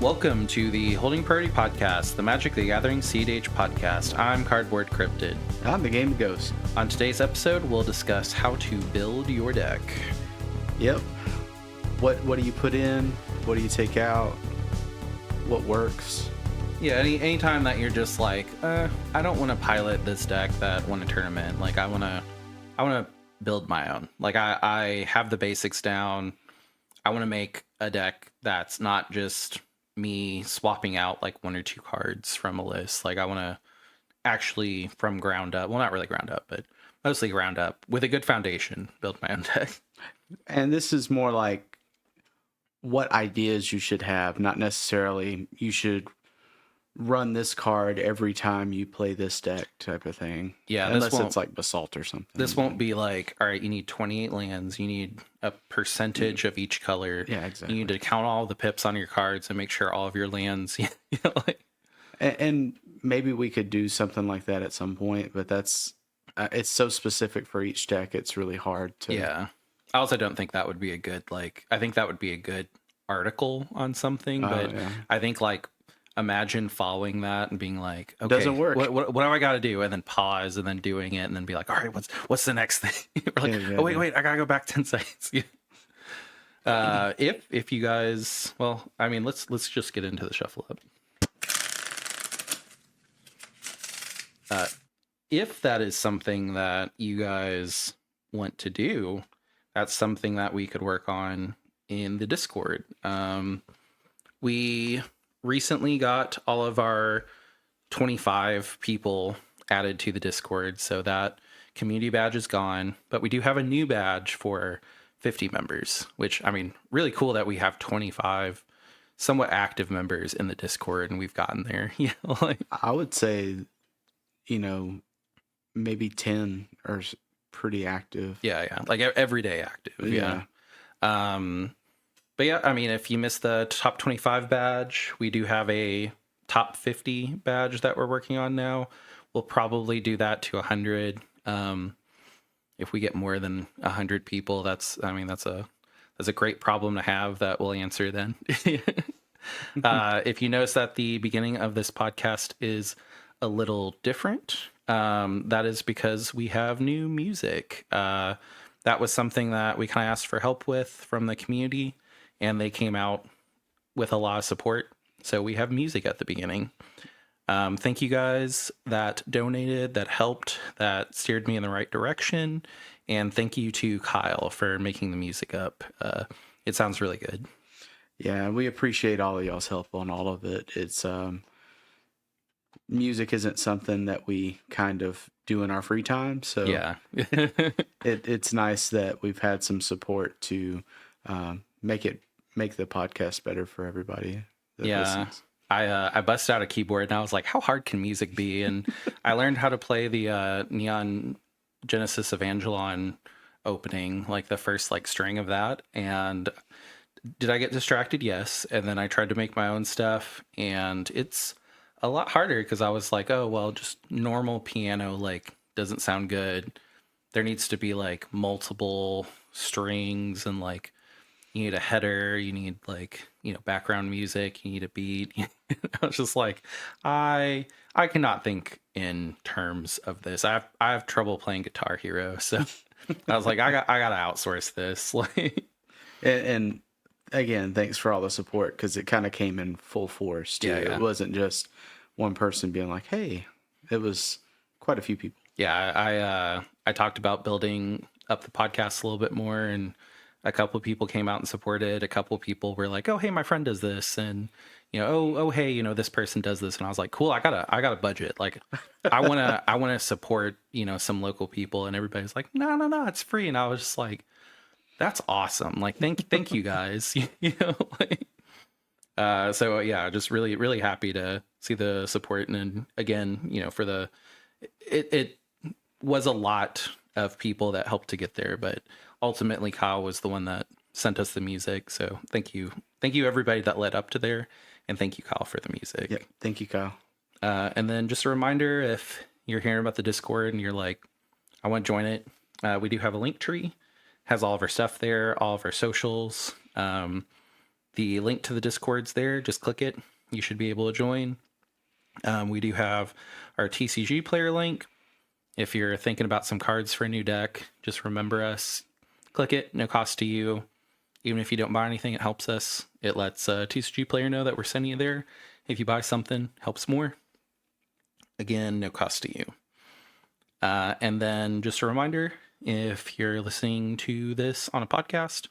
Welcome to the Holding Priority Podcast, the Magic the Gathering CEDH podcast. I'm Cardboard Cryptid. I'm the Game Ghost. On today's episode, we'll discuss how to build your deck. Yep. What do you put in? What do you take out? What works? Yeah, anytime that you're just like, I don't want to pilot this deck that won a tournament. Like, I want to build my own. Like, I have the basics down. I want to make a deck that's not just me swapping out like one or two cards from a list. Like, I want to actually from ground up, well, not really ground up, but mostly ground up with a good foundation, build my own deck. And this is more like what ideas you should have, not necessarily you should run this card every time you play this deck type of thing. Yeah, unless it's like Basalt or something. This won't be like, all right, you need 28 lands, you need a percentage of each color. Yeah, exactly. You need to count all the pips on your cards and make sure all of your lands, and maybe we could do something like that at some point, but that's it's so specific for each deck, it's really hard to. Yeah. I also don't think that would be a good, I think that would be a good article on something, but yeah. I think imagine following that and being like, okay, doesn't work. What do I got to do? And then pause and then doing it and then be like, all right, what's the next thing? We're like, wait, I gotta go back 10 seconds. If you guys, well, I mean, let's just get into the shuffle up. If that is something that you guys want to do, that's something that we could work on in the Discord. We recently got all of our 25 people added to the Discord, so that community badge is gone, but we do have a new badge for 50 members, which, I mean, really cool that we have 25 somewhat active members in the Discord and we've gotten there. I would say, maybe 10 are pretty active. Yeah. Like everyday active. Yeah. But yeah, I mean, if you missed the top 25 badge, we do have a top 50 badge that we're working on now. We'll probably do that to 100. If we get more than 100 people, that's a great problem to have that we'll answer then. If you notice that the beginning of this podcast is a little different, that is because we have new music. That was something that we kind of asked for help with from the community, and they came out with a lot of support. So we have music at the beginning. Thank you guys that donated, that helped, that steered me in the right direction. And thank you to Kyle for making the music up. It sounds really good. Yeah, we appreciate all of y'all's help on all of it. It's music isn't something that we kind of do in our free time. So yeah, it's nice that we've had some support to make the podcast better for everybody that listens. I busted out a keyboard and I was like, how hard can music be? And I learned how to play the Neon Genesis Evangelon opening, like the first string of that. And did I get distracted? Yes. And then I tried to make my own stuff, and it's a lot harder because I was like, oh, well, just normal piano doesn't sound good. There needs to be multiple strings, and you need a header, you need background music, you need a beat. I was just like, I cannot think in terms of this. I have trouble playing Guitar Hero, so I was like, I gotta outsource this. And again, thanks for all the support, because it kind of came in full force too. Yeah. It wasn't just one person being like, hey. It was quite a few people. Yeah, I talked about building up the podcast a little bit more, and a couple of people came out and supported. A couple of people were like, oh, hey, my friend does this. And, hey, this person does this. And I was like, cool, I got a budget. I want to support, some local people. And everybody's like, no, it's free. And I was just like, that's awesome. Thank you guys. So yeah, just really, really happy to see the support. And then again, it was a lot of people that helped to get there, but ultimately Kyle was the one that sent us the music. So thank you everybody that led up to there, and thank you, Kyle, for the music. Yeah, thank you, Kyle. And then just a reminder, if you're hearing about the Discord and you're like, I want to join it, we do have a link tree, has all of our stuff there, all of our socials. The link to the Discord's there. Just click it. You should be able to join. We do have our TCG player link. If you're thinking about some cards for a new deck, just remember us. Click it. No cost to you. Even if you don't buy anything, it helps us. It lets TCG player know that we're sending you there. If you buy something, helps more. Again, no cost to you. And then just a reminder, if you're listening to this on a podcast,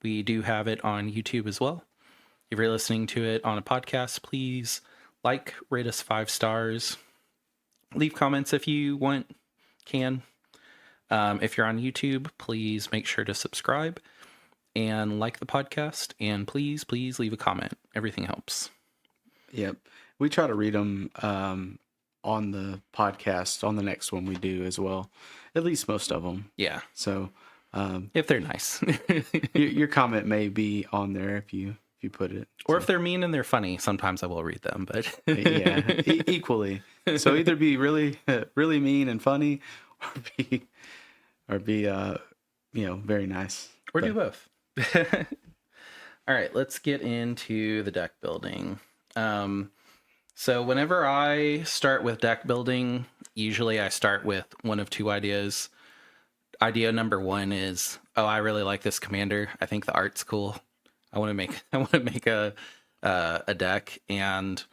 we do have it on YouTube as well. If you're listening to it on a podcast, please rate us 5 stars. Leave comments if you can. If you're on YouTube, please make sure to subscribe and like the podcast. And please leave a comment. Everything helps. Yep. We try to read them on the podcast, on the next one we do as well. At least most of them. Yeah. So if they're nice. your comment may be on there if you put it. Or if they're mean and they're funny, sometimes I will read them, but yeah, equally. So either be really really mean and funny, or be very nice. Or do both. All right, let's get into the deck building. So whenever I start with deck building, usually I start with one of two ideas. Idea number one is, I really like this commander. I think the art's cool. I want to make a deck, and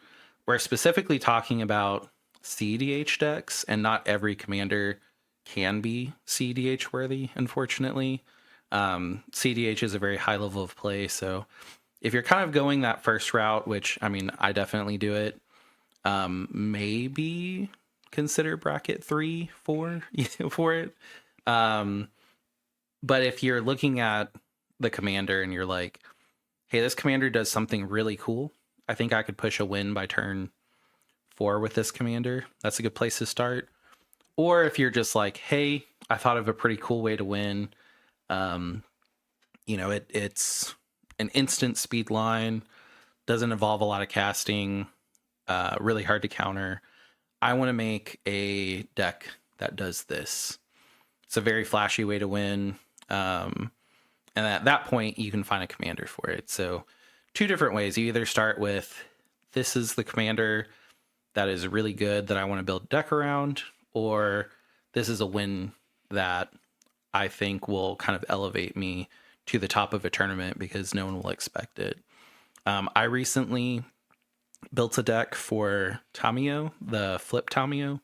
we're specifically talking about CEDH decks, and not every commander can be CEDH worthy, unfortunately. CEDH is a very high level of play, so if you're kind of going that first route, which I definitely do it, maybe consider bracket 3, 4 for it. But if you're looking at the commander and you're like, hey, this commander does something really cool, I think I could push a win by turn 4 with this commander. That's a good place to start. Or if you're just like, hey, I thought of a pretty cool way to win. It's an instant speed line, doesn't involve a lot of casting, really hard to counter. I want to make a deck that does this. It's a very flashy way to win. And at that point, you can find a commander for it. So 2 different ways. You either start with, this is the commander that is really good that I want to build a deck around, or this is a win that I think will kind of elevate me to the top of a tournament because no one will expect it. I recently built a deck for Tamiyo, the flip Tamiyo.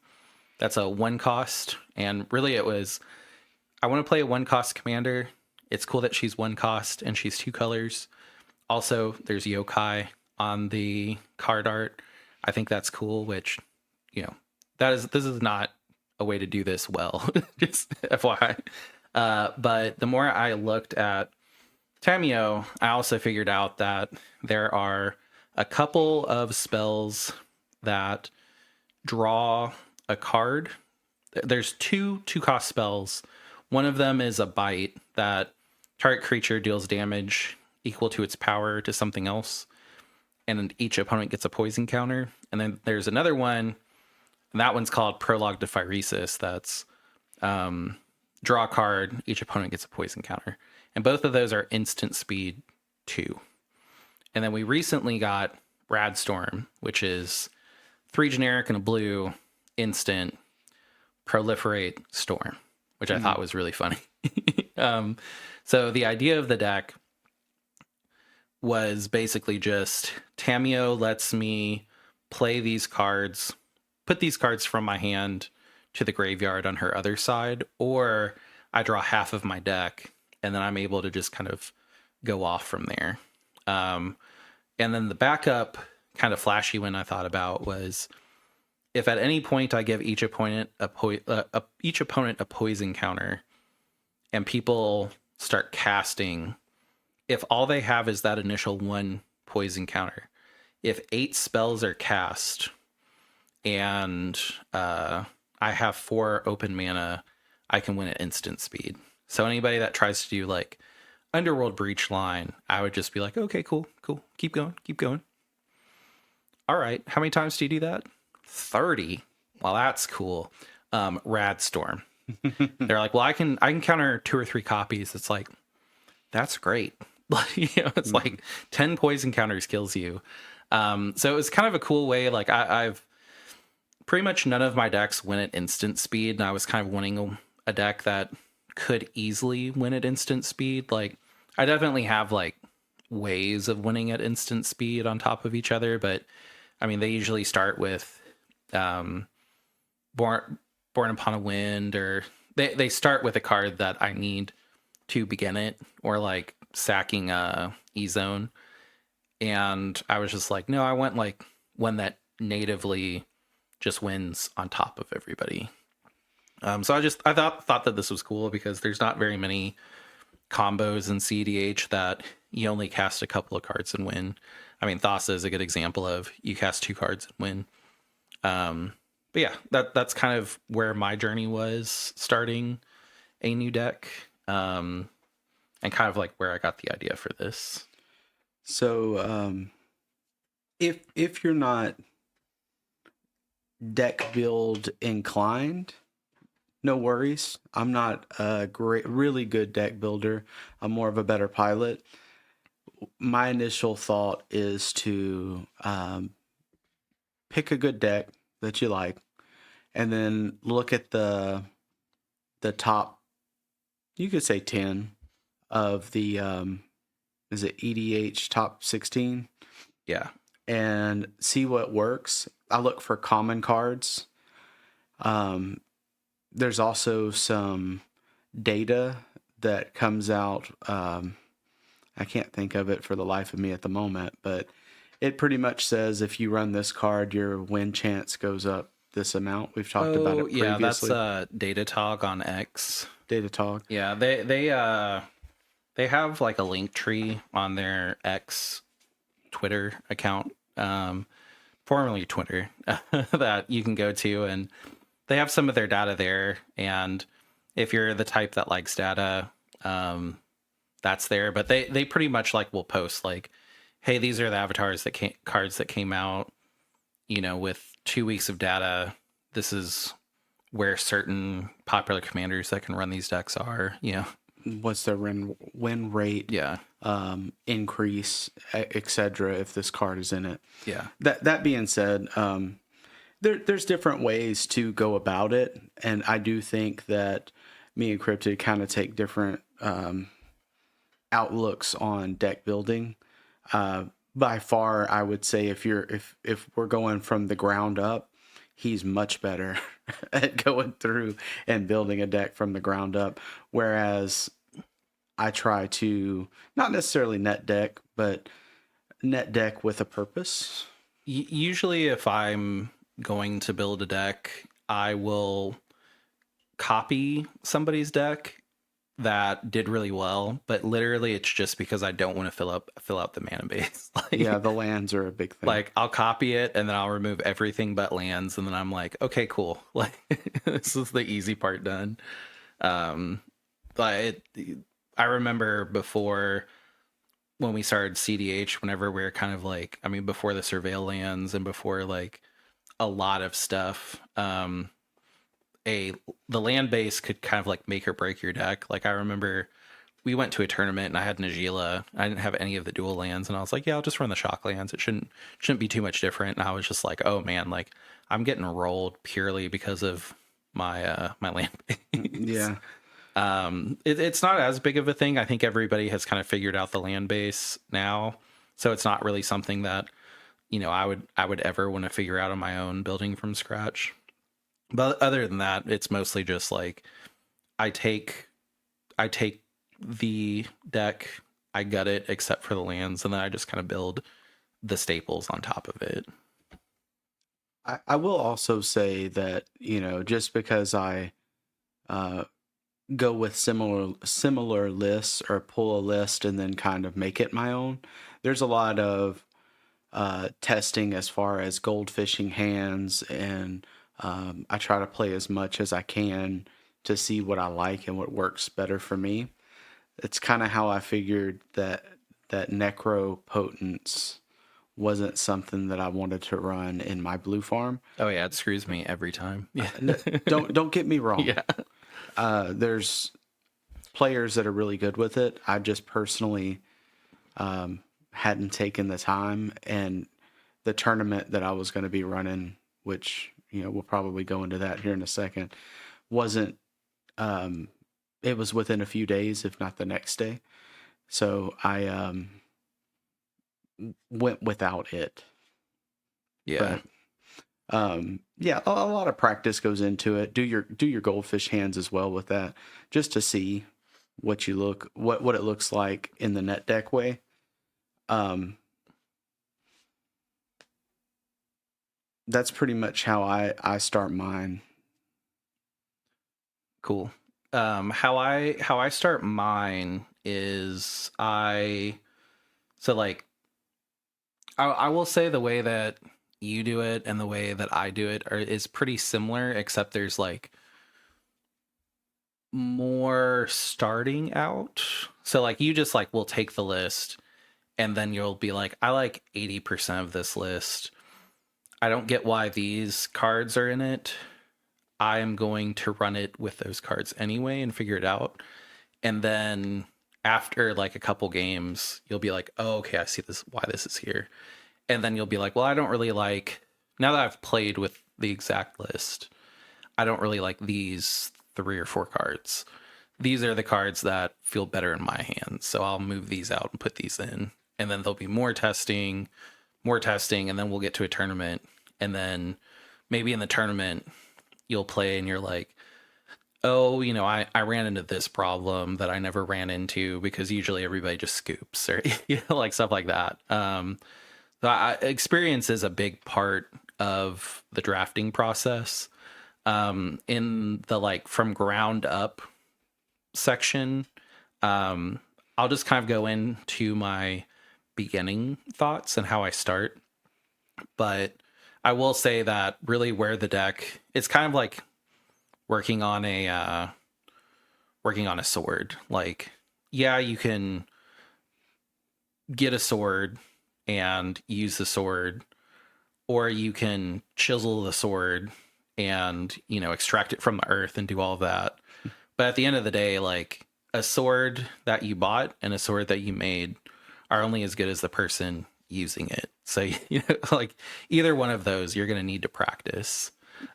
That's a 1 cost. And really it was, I want to play a 1 cost commander. It's cool that she's 1 cost and she's 2 colors. Also, there's yokai on the card art. I think that's cool, which, this is not a way to do this well, just FYI. But the more I looked at Tamiyo, I also figured out that there are a couple of spells that draw a card. There's 2 2-cost spells. One of them is a bite that target creature deals damage equal to its power to something else, and each opponent gets a poison counter. And then there's another one, and that one's called Prologue to Phyresis. That's draw a card, each opponent gets a poison counter. And both of those are instant speed 2. And then we recently got Radstorm, which is 3 generic and a blue, instant, proliferate storm, which I thought was really funny. So the idea of the deck was basically just, Tamiyo lets me play these cards, put these cards from my hand to the graveyard on her other side, or I draw half of my deck, and then I'm able to just kind of go off from there. And then the backup kind of flashy one I thought about was, if at any point I give each opponent a poison counter, and people start casting, if all they have is that initial 1 poison counter, if 8 spells are cast and I have 4 open mana, I can win at instant speed. So anybody that tries to do like Underworld Breach line, I would just be like, okay, cool. Keep going. All right. How many times do you do that? 30. Well, that's cool. Radstorm. They're like, well, I can counter 2 or 3 copies. It's like, that's great. It's like 10 poison counters kills you. So it was kind of a cool way. Like I've pretty much none of my decks win at instant speed, and I was kind of wanting a deck that could easily win at instant speed. Like I definitely have like ways of winning at instant speed on top of each other, but I mean they usually start with born upon a wind, or they start with a card that I need to begin it, or like sacking E-Zone. And I was just like, no, I want like one that natively just wins on top of everybody. So I thought that this was cool because there's not very many combos in CEDH that you only cast a couple of cards and win. I mean, Thassa is a good example of you cast 2 cards and win. But yeah, that's kind of where my journey was starting a new deck, and kind of like where I got the idea for this. So, if you're not deck build inclined, no worries. I'm not a really good deck builder. I'm more of a better pilot. My initial thought is to pick a good deck that you like, and then look at the top, you could say 10 of the is it EDH top 16? Yeah. And see what works. I look for common cards. There's also some data that comes out. I can't think of it for the life of me at the moment, but it pretty much says if you run this card, your win chance goes up this amount. We've talked about it previously. Yeah, that's Datatog on X. Datatog. Yeah, they have like a link tree on their X Twitter account, formerly Twitter, that you can go to, and they have some of their data there. And if you're the type that likes data, that's there. But they pretty much like will post like, hey, these are the avatars cards that came out, with 2 weeks of data. This is where certain popular commanders that can run these decks are. What's their win rate? Yeah. Increase, etc. If this card is in it. Yeah. That being said, there's different ways to go about it, and I do think that me and Cryptid kind of take different outlooks on deck building. By far, I would say if we're going from the ground up, he's much better at going through and building a deck from the ground up. Whereas I try to not necessarily net deck, but net deck with a purpose. Usually if I'm going to build a deck, I will copy somebody's deck that did really well, but literally it's just because I don't want to fill out the mana base. Yeah, the lands are a big thing. Like I'll copy it and then I'll remove everything but lands, and then I'm like, okay, cool. Like this is the easy part done. But I remember before when we started CDH, whenever we were kind of like, I mean, before the surveil lands and before like a lot of stuff, the land base could kind of like make or break your deck. Like I remember we went to a tournament and I had Najila. I didn't have any of the dual lands, and I was like, yeah, I'll just run the shock lands. It shouldn't be too much different. And I was just like, oh man, like I'm getting rolled purely because of my my land base. Yeah. It's not as big of a thing. I think everybody has kind of figured out the land base now, so it's not really something that I would ever want to figure out on my own building from scratch. But other than that, it's mostly just like I take the deck, I gut it except for the lands, and then I just kind of build the staples on top of it. I will also say that, just because I go with similar lists or pull a list and then kind of make it my own, there's a lot of testing as far as gold fishing hands, and I try to play as much as I can to see what I like and what works better for me. It's kind of how I figured that Necro Potence wasn't something that I wanted to run in my blue farm. Oh yeah, it screws me every time. Yeah. Don't get me wrong. Yeah. There's players that are really good with it. I just personally hadn't taken the time, and the tournament that I was going to be running, which, we'll probably go into that here in a second, wasn't, it was within a few days, if not the next day. So I went without it. Yeah. But yeah, a lot of practice goes into it. Do your goldfish hands as well with that, just to see what it looks like in the net deck way. That's pretty much how I start mine. Cool. How I start mine is I will say the way that you do it and the way that I do it is pretty similar, except there's like more starting out. So like you just like will take the list and then you'll be like, I like 80% of this list. I don't get why these cards are in it. I am going to run it with those cards anyway and figure it out. And then after like a couple games, you'll be like, oh, okay, I see why this is here. And then you'll be like, well, I don't really like, now that I've played with the exact list, I don't really like these 3 or 4 cards. These are the cards that feel better in my hands. So I'll move these out and put these in. And then there'll be more testing, and then we'll get to a tournament. And then maybe in the tournament, you'll play and you're like, oh, I ran into this problem that I never ran into, because usually everybody just scoops or like stuff like that. So experience is a big part of the drafting process. In the like from ground up section, I'll just kind of go into my beginning thoughts and how I start. But I will say that really where the deck, it's kind of like working on a sword. Like, yeah, you can get a sword and use the sword, or you can chisel the sword and extract it from the earth and do all of that. But at the end of the day, like, a sword that you bought and a sword that you made are only as good as the person using it. So like either one of those, you're going to need to practice,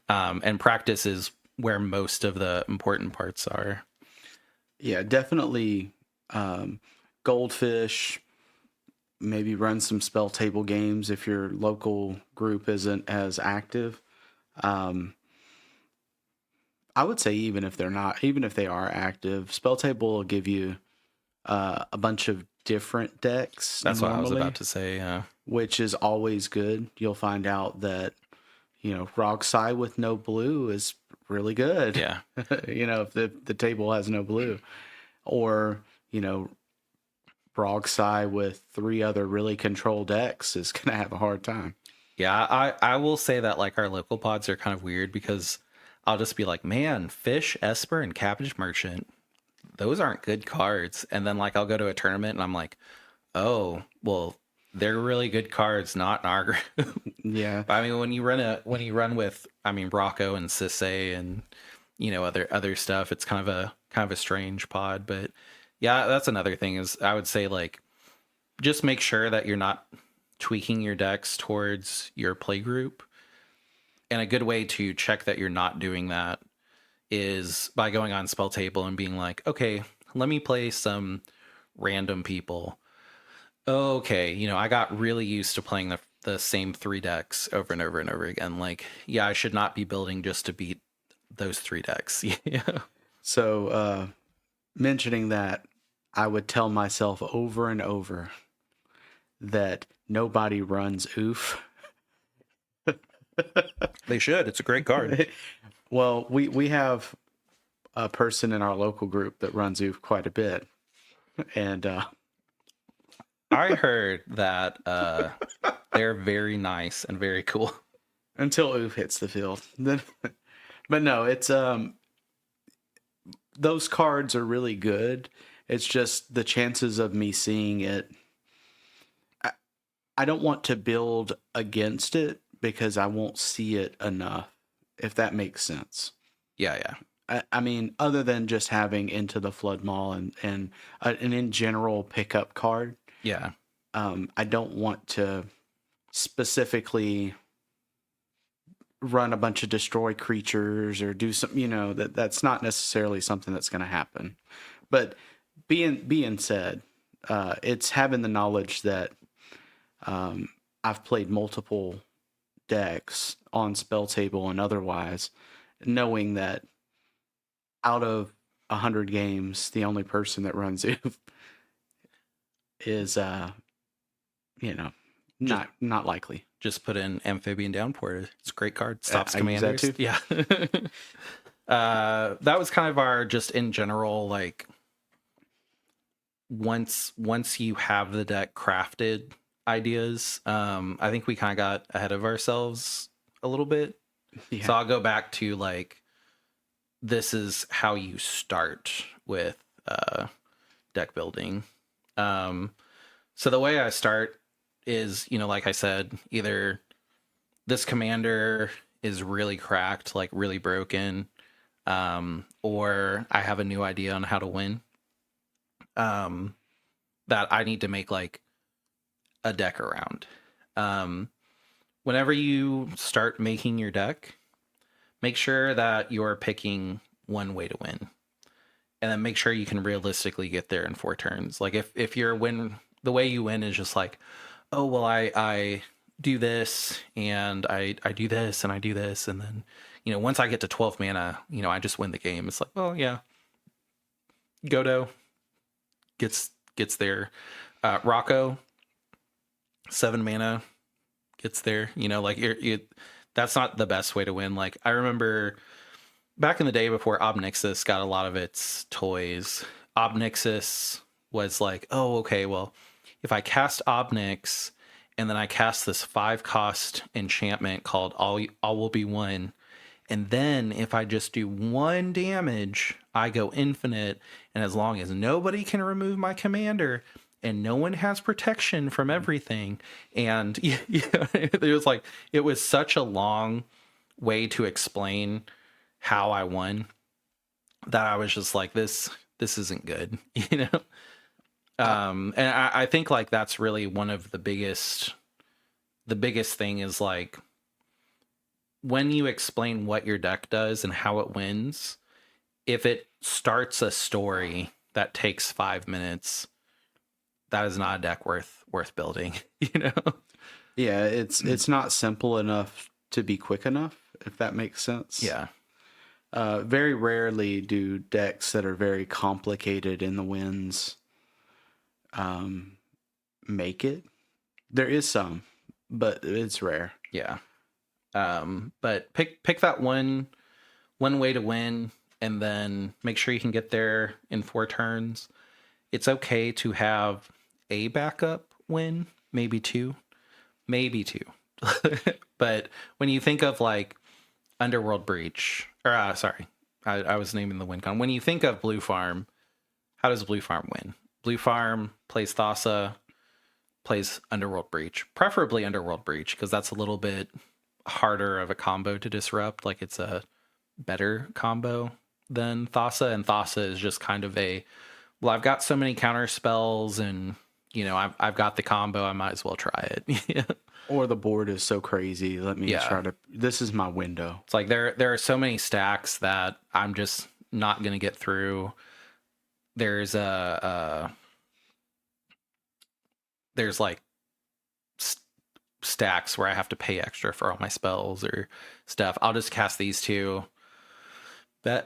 and practice is where most of the important parts are. Yeah, definitely. Goldfish, maybe run some spell table games if your local group isn't as active. I would say even if they are active, spell table will give you a bunch of different decks. That's normally, what I was about to say. Which is always good. You'll find out that Rogsai with no blue is really good. Yeah. If the table has no blue, or Rogsai with 3 other really control decks is gonna have a hard time. Yeah, I will say that like our local pods are kind of weird, because I'll just be like, man, Fish, Esper, and Cabbage Merchant, those aren't good cards. And then like I'll go to a tournament and I'm like, oh, well, they're really good cards, not in our group. Yeah. But I mean, when you run with, Brocco and Sisse and other stuff, it's kind of a strange pod. But yeah, that's another thing, is I would say like just make sure that you're not tweaking your decks towards your play group. And a good way to check that you're not doing that is by going on Spell Table and being like, okay, let me play some random people. Okay, I got really used to playing the same 3 decks over and over and over again. Like, yeah, I should not be building just to beat those 3 decks. Yeah. So, mentioning that, I would tell myself over and over that nobody runs oof. They should. It's a great card. Well, we have a person in our local group that runs oof quite a bit, and I heard that they're very nice and very cool. until oof hits the field, then. But no, it's those cards are really good. It's just the chances of me seeing it. I don't want to build against it because I won't see it enough, if that makes sense. Yeah. I mean, other than just having Into the Flood Mall and an in general pickup card, Yeah. I don't want to specifically run a bunch of destroy creatures or do some, that's not necessarily something that's going to happen. But being said, it's having the knowledge that I've played multiple decks on spell table and otherwise, knowing that out of 100 games, the only person that runs it is not likely. Just put in Amphibian Downpour. It's a great card. Stops I use that commanders. too. Yeah. That was kind of our just in general, like once you have the deck crafted ideas, I think we kind of got ahead of ourselves a little bit. Yeah. So I'll go back to like, this is how you start with deck building. So the way I start is, like I said, either this commander is really cracked, like really broken, or I have a new idea on how to win, that I need to make like a deck around. Whenever you start making your deck, make sure that you're picking one way to win, and then make sure you can realistically get there in 4 turns. Like if your win, the way you win is just like, oh, well, I do this and I do this and I do this. And then, once I get to 12 mana, I just win the game. It's like, well, yeah, Godo gets there. Rocco, 7 mana gets there, like that's not the best way to win. Like I remember back in the day before Obnixis got a lot of its toys, Obnixis was like, oh, okay, well, if I cast Obnix and then I cast this 5-cost enchantment called All Will Be One, and then if I just do 1 damage, I go infinite, and as long as nobody can remove my commander and no one has protection from everything, and it was such a long way to explain how I won that I was just like, this isn't good, and I think like that's really one of the biggest thing is like when you explain what your deck does and how it wins, if it starts a story that takes 5 minutes, that is not a deck worth building, Yeah, it's not simple enough to be quick enough, if that makes sense. Yeah. Very rarely do decks that are very complicated in the wins make it. There is some, but it's rare. Yeah. But pick that one way to win, and then make sure you can get there in 4 turns. It's okay to have a backup win, maybe 2. But when you think of like Underworld Breach, or sorry, I was naming the win con. When you think of Blue Farm, how does Blue Farm win? Blue Farm plays Thassa, plays Underworld Breach, preferably Underworld Breach, because that's a little bit harder of a combo to disrupt. Like it's a better combo than Thassa, and Thassa is just kind of well, I've got so many counter spells, and I've got the combo, I might as well try it. Or the board is so crazy, let me try to. This is my window. It's like there are so many stacks that I'm just not gonna get through. There's there's like stacks where I have to pay extra for all my spells or stuff. I'll just cast these 2.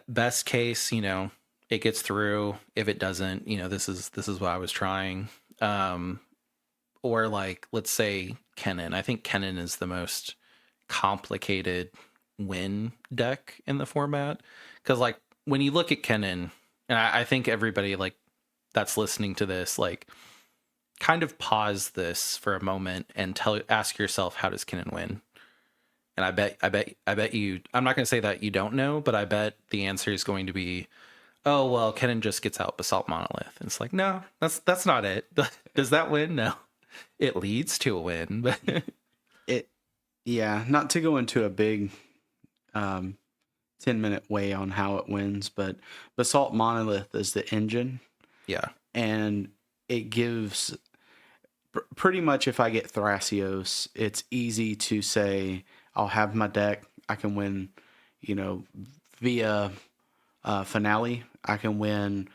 Best case, it gets through. If it doesn't, this is what I was trying. Or like, let's say Kennen. I think Kennen is the most complicated win deck in the format. Because like when you look at Kennen, and I think everybody like that's listening to this, like kind of pause this for a moment and ask yourself, how does Kennen win? And I bet you, I'm not going to say that you don't know, but I bet the answer is going to be, oh, well, Kennen just gets out Basalt Monolith. And it's like, no, that's not it. Does that win? No. It leads to a win, but not to go into a big 10-minute way on how it wins, but Basalt Monolith is the engine. Yeah. And it gives pretty much if I get Thrasios, it's easy to say I'll have my deck. I can win, you know, via finale. I can win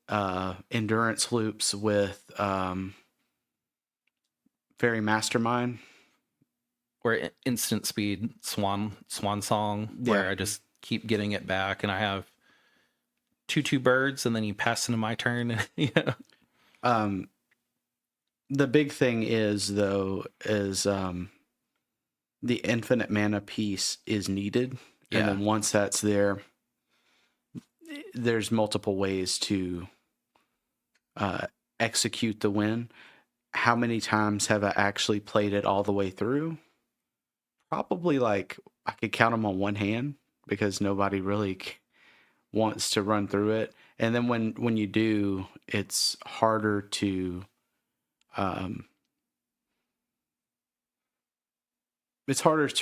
endurance loops with Fairy Mastermind. Or instant speed swan song, where I just keep getting it back, and I have two birds, and then you pass into my turn. Yeah. The big thing is though is the infinite mana piece is needed, and then once that's there, there's multiple ways to execute the win. How many times have I actually played it all the way through? Probably like I could count them on one hand because nobody really wants to run through it. And then when you do, it's harder to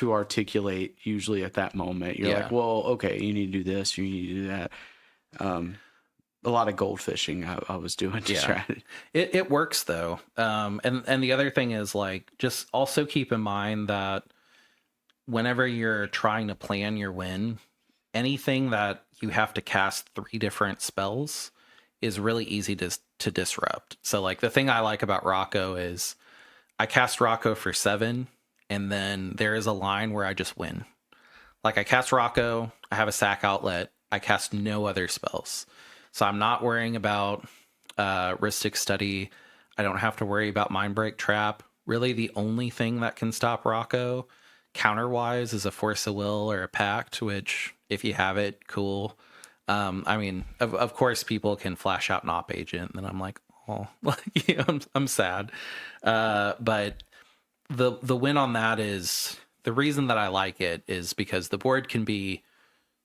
articulate usually at that moment. You're like, well, okay, you need to do this, you need to do that. A lot of gold fishing I was doing to try to... It works though. And the other thing is like, just also keep in mind that whenever you're trying to plan your win, anything that you have to cast 3 different spells is really easy to disrupt. So like the thing I like about Rocco is I cast Rocco for 7, and then there is a line where I just win. Like I cast Rocco, I have a sack outlet, I cast no other spells. So I'm not worrying about Rhystic Study. I don't have to worry about Mindbreak Trap. Really the only thing that can stop Rocco counter-wise is a Force of Will or a Pact, which if you have it, cool. I mean, of course people can flash out an Op Agent, and then I'm like, oh, I'm sad. But the win on that is, the reason that I like it is because the board can be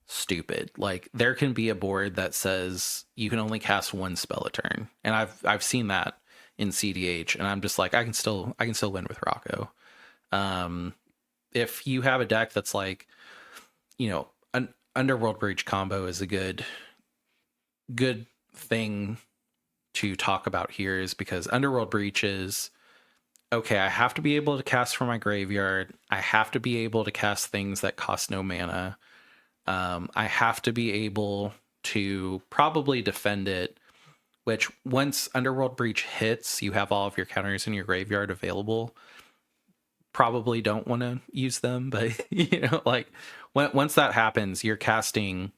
stupid. Like there can be a board that says you can only cast 1 spell a turn, and I've seen that in CDH, and I'm just like, I can still win with Rocco. If you have a deck that's like, an Underworld Breach combo is a good thing to talk about here, is because Underworld Breach is, okay, I have to be able to cast from my graveyard. I have to be able to cast things that cost no mana. I have to be able to probably defend it, which once Underworld Breach hits, you have all of your counters in your graveyard available. Probably don't want to use them, but like once that happens, you're casting,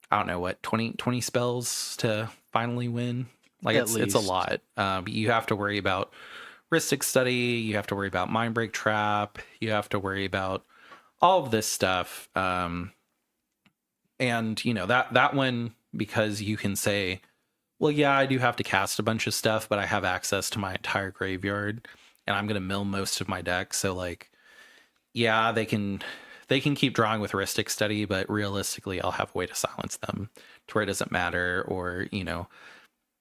I don't know what, 20 spells to finally win. Like it's a lot. You have to worry about Rhystic Study, you have to worry about Mindbreak Trap, you have to worry about all of this stuff. And that one, because you can say, well, yeah, I do have to cast a bunch of stuff, but I have access to my entire graveyard, and I'm going to mill most of my deck. So like, yeah, they can keep drawing with Rhystic Study, but realistically I'll have a way to silence them to where it doesn't matter. Or,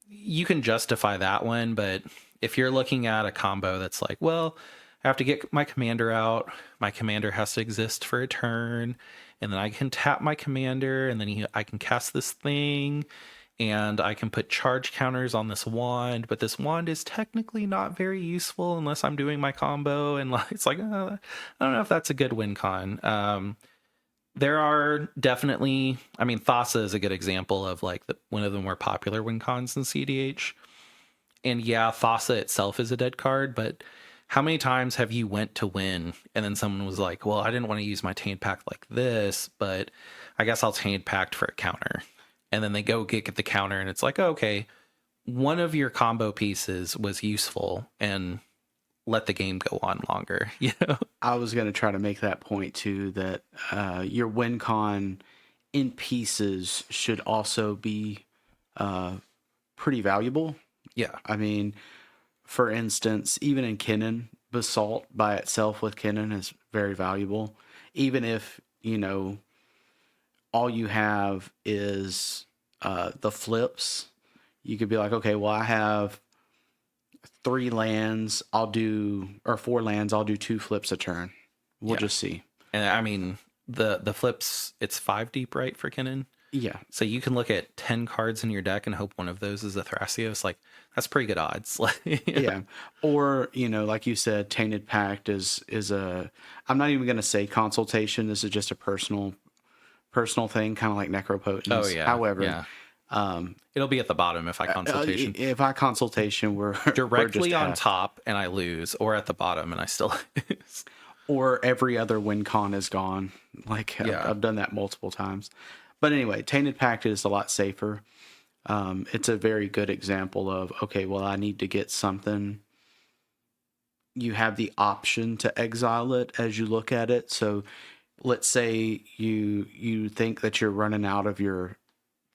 you can justify that one. But if you're looking at a combo that's like, well, I have to get my commander out, my commander has to exist for a turn, and then I can tap my commander, and then I can cast this thing, and I can put charge counters on this wand, but this wand is technically not very useful unless I'm doing my combo. And like, it's like, I don't know if that's a good win con. There are definitely, I mean, Thassa is a good example of like one of the more popular win cons in CDH. And yeah, Thassa itself is a dead card, but how many times have you went to win and then someone was like, well, I didn't want to use my Taint Pact like this, but I guess I'll Taint Pact for a counter. And then they go get the counter, and it's like, oh, okay, one of your combo pieces was useful, and let the game go on longer. I was going to try to make that point too, that your win con in pieces should also be pretty valuable. Yeah. I mean, for instance, even in Kinnan, Basalt by itself with Kinnan is very valuable. Even if, all you have is the flips, you could be like, okay, well, I have 3 lands, or 4 lands, I'll do 2 flips a turn. We'll just see. And I mean, the flips, it's 5 deep, right, for Kinnan? Yeah. So you can look at 10 cards in your deck and hope one of those is a Thrasios. Like, that's pretty good odds. Like, Yeah. Or, like you said, Tainted Pact is I'm not even going to say consultation. This is just a personal thing, kind of like oh Necropotence. yeah, However, yeah. It'll be at the bottom if I consultation. if I consultation, we're Directly just on half. top and I lose, or at the bottom and I still lose. Or every other win con is gone. Like Yeah. I've done that multiple times. But anyway, Tainted Pact is a lot safer. It's a very good example of, okay, well, I need to get something. You have the option to exile it as you look at it. So let's say you think that you're running out of your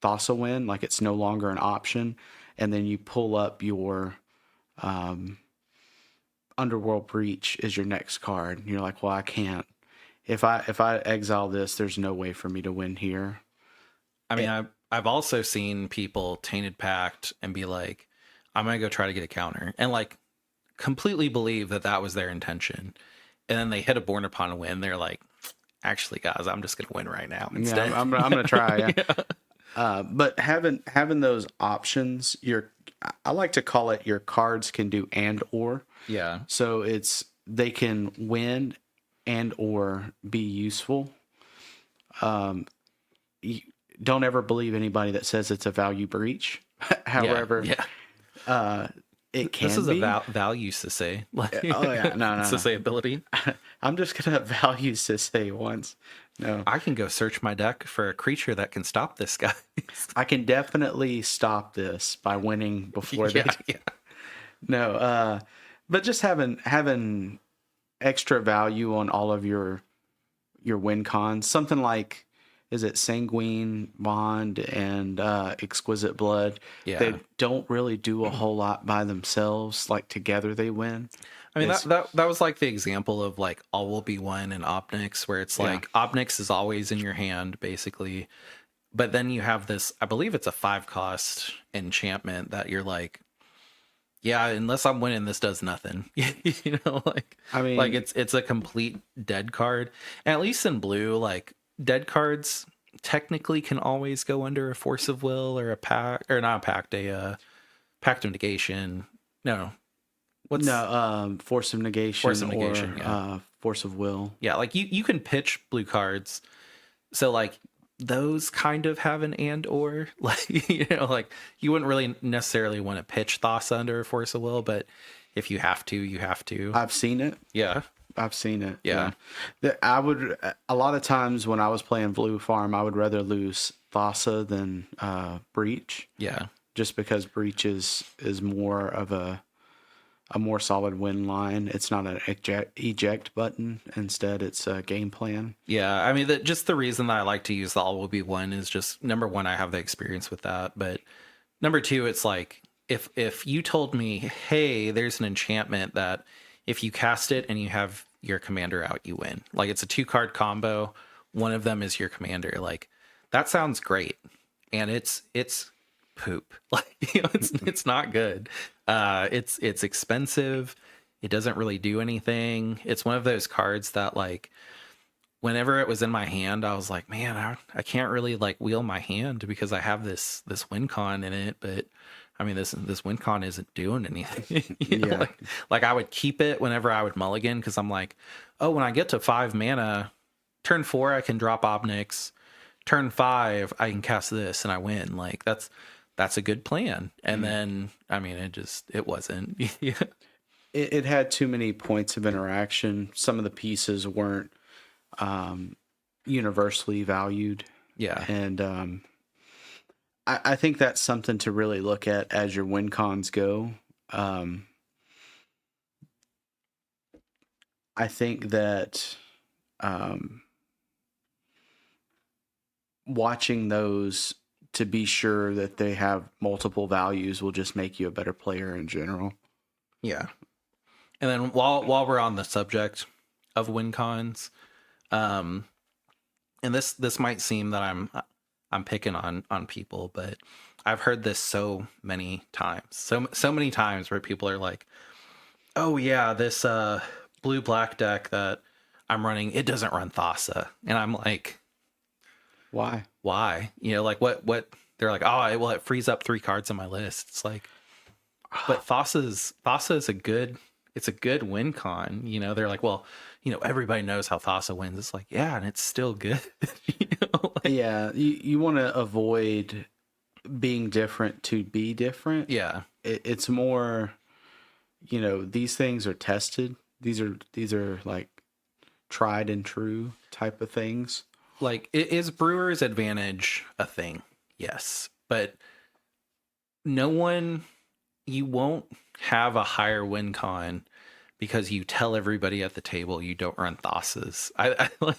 Thassa win, like it's no longer an option, and then you pull up your Underworld Breach is your next card. And you're like, well, I can't. If I exile this, there's no way for me to win here. I mean, I've also seen people Tainted Pact and be like, I'm gonna go try to get a counter, and like completely believe that was their intention, and then they hit a Born Upon a win. They're like, actually, guys, I'm just gonna win right now instead. Yeah, I'm gonna try. Yeah. Yeah. But having those options, I like to call it your cards can do and or. Yeah. So they can win and or be useful. Don't ever believe anody that says it's a value breach. However, it can be. This is a value to say. Like, oh yeah, no. To say ability. I'm just gonna value to say once. No, I can go search my deck for a creature that can stop this guy. I can definitely stop this by winning before they. Yeah. No, but just having extra value on all of your win cons, something like, is it Sanguine Bond and Exquisite Blood? Yeah. They don't really do a whole lot by themselves. Like together they win. I mean, that was like the example of like All Will Be One and Opnix, where it's like Opnix is always in your hand, basically. But then you have this, I believe it's a 5-cost enchantment that you're like, yeah, unless I'm winning, this does nothing. Like, I mean, like it's a complete dead card. And at least in blue, like dead cards technically can always go under a Force of Will or a pact, or not a pact, a Pact of Negation. No. Force of Negation, or Force of Will. Yeah, like you can pitch blue cards. So like those kind of have an and or, like, like you wouldn't really necessarily want to pitch Thassa under a Force of Will, but if you have to, you have to. I've seen it. Yeah. I've seen it. Yeah. I would, a lot of times when I was playing Blue Farm, I would rather lose Thassa than Breach. Yeah. Just because Breach is more of a more solid win line. It's not an eject button. Instead, it's a game plan. Yeah, I mean, just the reason that I like to use the All Will Be One is just, number one, I have the experience with that. But number two, it's like, if you told me, hey, there's an enchantment that if you cast it and you have your commander out, you win. Like, it's a 2-card combo. One of them is your commander. Like, that sounds great. And it's poop. Like, it's not good. It's expensive. It doesn't really do anything. It's one of those cards that, like, whenever it was in my hand, I was like, man, I can't really like wheel my hand because I have this win con in it. But I mean, this win con isn't doing anything. Like I would keep it whenever I would mulligan, because I'm like, oh, when I get to 5 mana, turn 4 I can drop Obnix. Turn 5 I can cast this and I win. Like that's a good plan. And then, I mean, it wasn't. It had too many points of interaction. Some of the pieces weren't universally valued. Yeah. And I think that's something to really look at as your win cons go. I think that watching those to be sure that they have multiple values will just make you a better player in general. Yeah. And then while we're on the subject of win cons, and this might seem that I'm picking on people, but I've heard this so many times. So many times where people are like, "Oh yeah, this blue black deck that I'm running, it doesn't run Thassa." And I'm like, Why? Why? You know, like what they're like, oh, well, it frees up 3 cards on my list. It's like, but Thassa is it's a good win con. You know, they're like, well, you know, everybody knows how Thassa wins. It's like, yeah, and it's still good. You know, like, Yeah, you want to avoid being different to be different. yeah. It's more, you know, these things are tested. These are like tried and true type of things. Like, is Brewer's advantage a thing? Yes, but no one, you won't have a higher win con because you tell everybody at the table you don't run Thossas.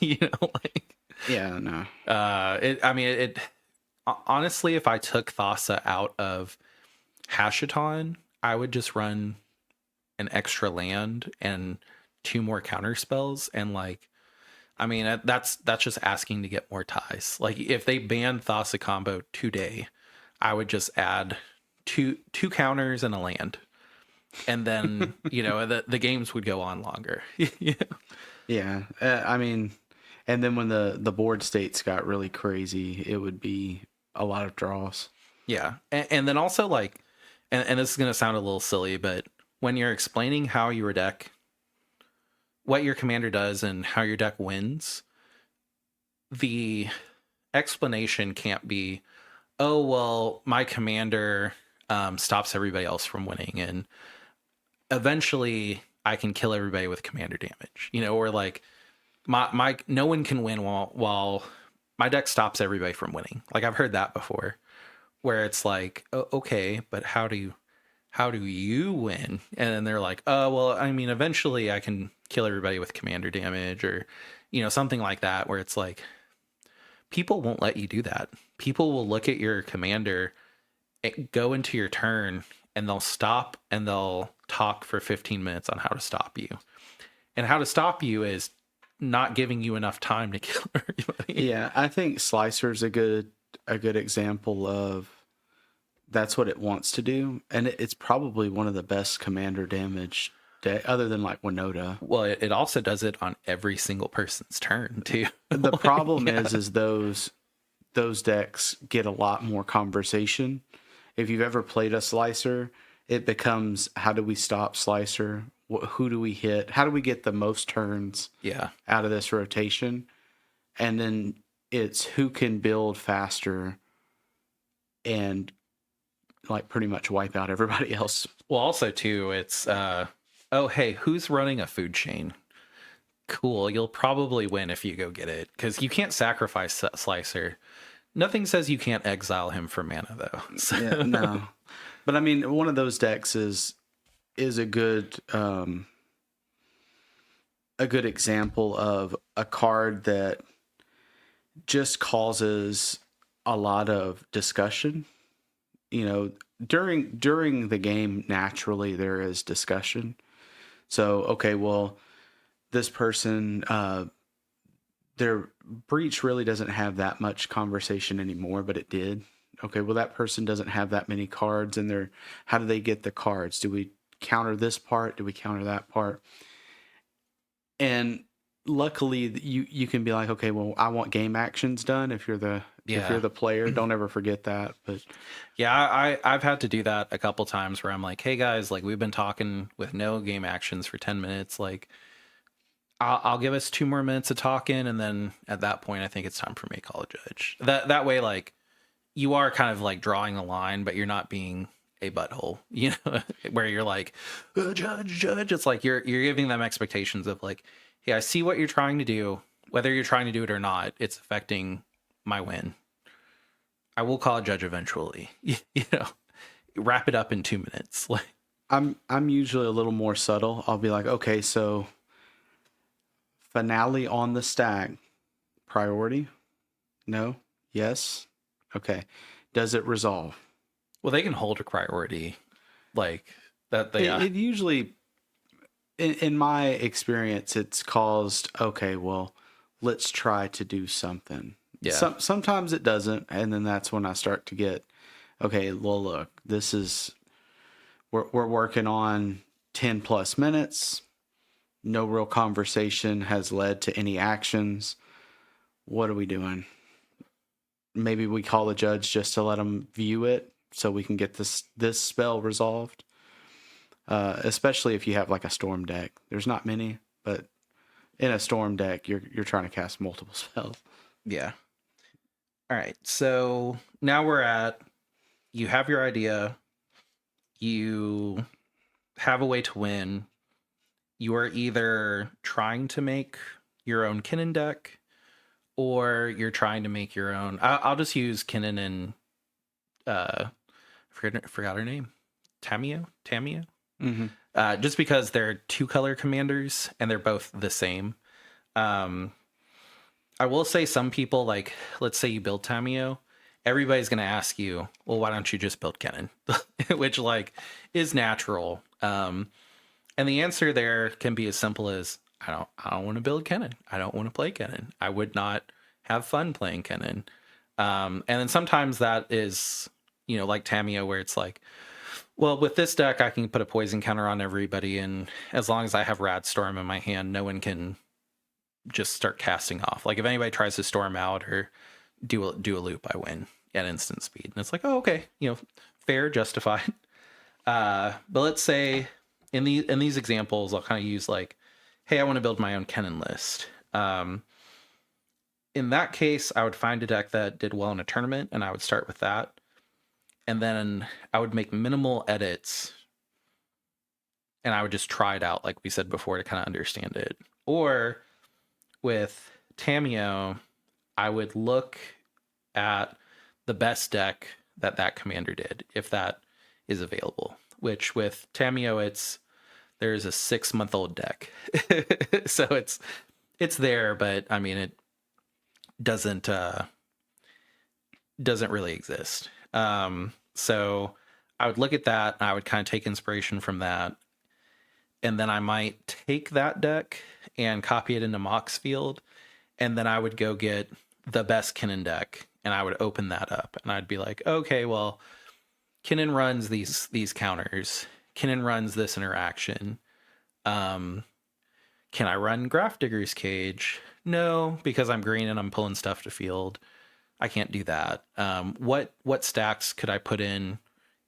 You know, like, Yeah, no. I mean, honestly, if I took Thassa out of Hashaton, I would just run an extra land and 2 more counter spells, and like, I mean, that's just asking to get more ties. Like, if they banned Thassa combo today, I would just add two counters and a land, and then, you know, the games would go on longer. Yeah. Yeah, I mean, and then when the board states got really crazy, it would be a lot of draws. Yeah. And then also, like, and this is going to sound a little silly, but when you're explaining how your deck, what your commander does and how your deck wins, the explanation can't be, oh, well, my commander stops everybody else from winning, and eventually I can kill everybody with commander damage, you know, or like, my no one can win while my deck stops everybody from winning. Like, I've heard that before, where it's like, oh, okay, but how do you win? And then they're like, oh, well, I mean, eventually I can kill everybody with commander damage, or, you know, something like that, where it's like, people won't let you do that. People will look at your commander, go into your turn, and they'll stop and they'll talk for 15 minutes on how to stop you. And how to stop you is not giving you enough time to kill everybody. Yeah, I think Slicer's a good example of that's what it wants to do, and it's probably one of the best commander damage other than like Winota. Well, it also does it on every single person's turn too. The Like, problem yeah. is those decks get a lot more conversation. If you've ever played a Slicer, it becomes, how do we stop Slicer? Who do we hit? How do we get the most turns Yeah. out of this rotation? And then it's who can build faster and like pretty much wipe out everybody else. Well, also too, it's oh, hey, who's running a food chain? Cool, you'll probably win if you go get it, because you can't sacrifice Slicer. Nothing says you can't exile him for mana, though. So. Yeah, no. But I mean, one of those decks is a good example of a card that just causes a lot of discussion. You know, during the game, naturally there is discussion. So, okay, well, this person, their breach really doesn't have that much conversation anymore, but it did. Okay, well, that person doesn't have that many cards in there. How do they get the cards? Do we counter this part? Do we counter that part? And luckily, you can be like, okay, well, I want game actions done. If you're the player, don't ever forget that. But yeah, I've had to do that a couple times where I'm like, hey guys, like, we've been talking with no game actions for 10 minutes. Like, I'll give us 2 more minutes of talking, and then at that point, I think it's time for me to call a judge. That way, like, you are kind of like drawing the line, but you're not being a butthole, you know, where you're like, judge. It's like you're giving them expectations of like, hey, I see what you're trying to do. Whether you're trying to do it or not, it's affecting my win. I will call a judge eventually. You know, wrap it up in 2 minutes. Like, I'm usually a little more subtle. I'll be like, okay, so finale on the stack, priority? No? Yes? Okay. Does it resolve? well, they can hold a priority, like that. They It usually, in my experience, it's caused, okay, well, let's try to do something. Yeah. Sometimes it doesn't, and then that's when I start to get, okay, well, look, this is, we're working on 10 plus minutes. No real conversation has led to any actions. What are we doing? maybe we call a judge just to let them view it so we can get this spell resolved. Especially if you have like a storm deck. There's not many, but in a storm deck, you're trying to cast multiple spells. Yeah. All right. So now we're at, you have your idea. You have a way to win. You are either trying to make your own Kinnan deck, or you're trying to make your own. I'll just use Kinnan and forgot her name, Tamio. Mm-hmm. Just because they're 2-color commanders and they're both the same. I will say some people, like, let's say you build Tamio, everybody's going to ask you, well, why don't you just build Kinnan? Which, like, is natural. And the answer there can be as simple as, I don't want to build Kinnan. I don't want to play Kinnan. I would not have fun playing Kinnan. And then sometimes that is, like Tamio, where it's like, well, with this deck, I can put a poison counter on everybody, and as long as I have Rad Storm in my hand, no one can just start casting off. Like, if anybody tries to storm out or do a loop, I win at instant speed. And it's like, oh, okay, fair, justified. But let's say in these examples, I'll kind of use like, hey, I want to build my own Kinnan list. In that case, I would find a deck that did well in a tournament, and I would start with that. And then I would make minimal edits, and I would just try it out, like we said before, to kind of understand it. Or with Tamio, I would look at the best deck that commander did, if that is available. Which with Tamio, there's a 6-month-old deck, so it's there, but I mean it doesn't really exist. So I would look at that, and I would kind of take inspiration from that, and then I might take that deck and copy it into Mox Field, and then I would go get the best Kinnan deck, and I would open that up, and I'd be like, okay, well, Kinnan runs these counters. Kinnan runs this interaction. Can I run Grafdigger's Cage? No, because I'm green and I'm pulling stuff to field. I can't do that. What stacks could I put in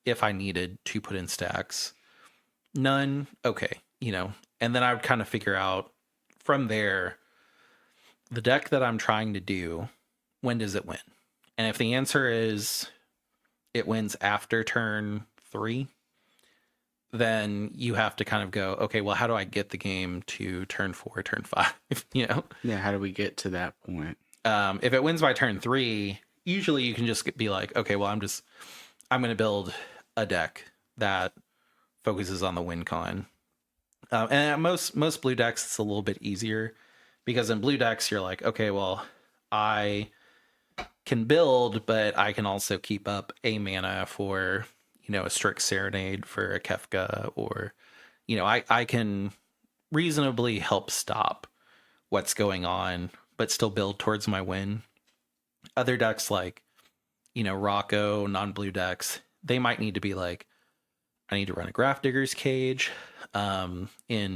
if I needed to put in stacks? None. Okay, and then I would kind of figure out from there the deck that I'm trying to do, when does it win? And if the answer is it wins after turn 3, then you have to kind of go, okay, well, how do I get the game to turn 4, turn 5? Yeah, how do we get to that point? If it wins by turn 3, usually you can just be like, okay, well, I'm going to build a deck that focuses on the win con. And at most blue decks, it's a little bit easier, because in blue decks, you're like, okay, well, I can build, but I can also keep up a mana for, a Strix Serenade for a Kefka, or, I can reasonably help stop what's going on, but still build towards my win. Other decks like, Rocco, non-blue decks, they might need to be like, I need to run a Grafdigger's Cage. In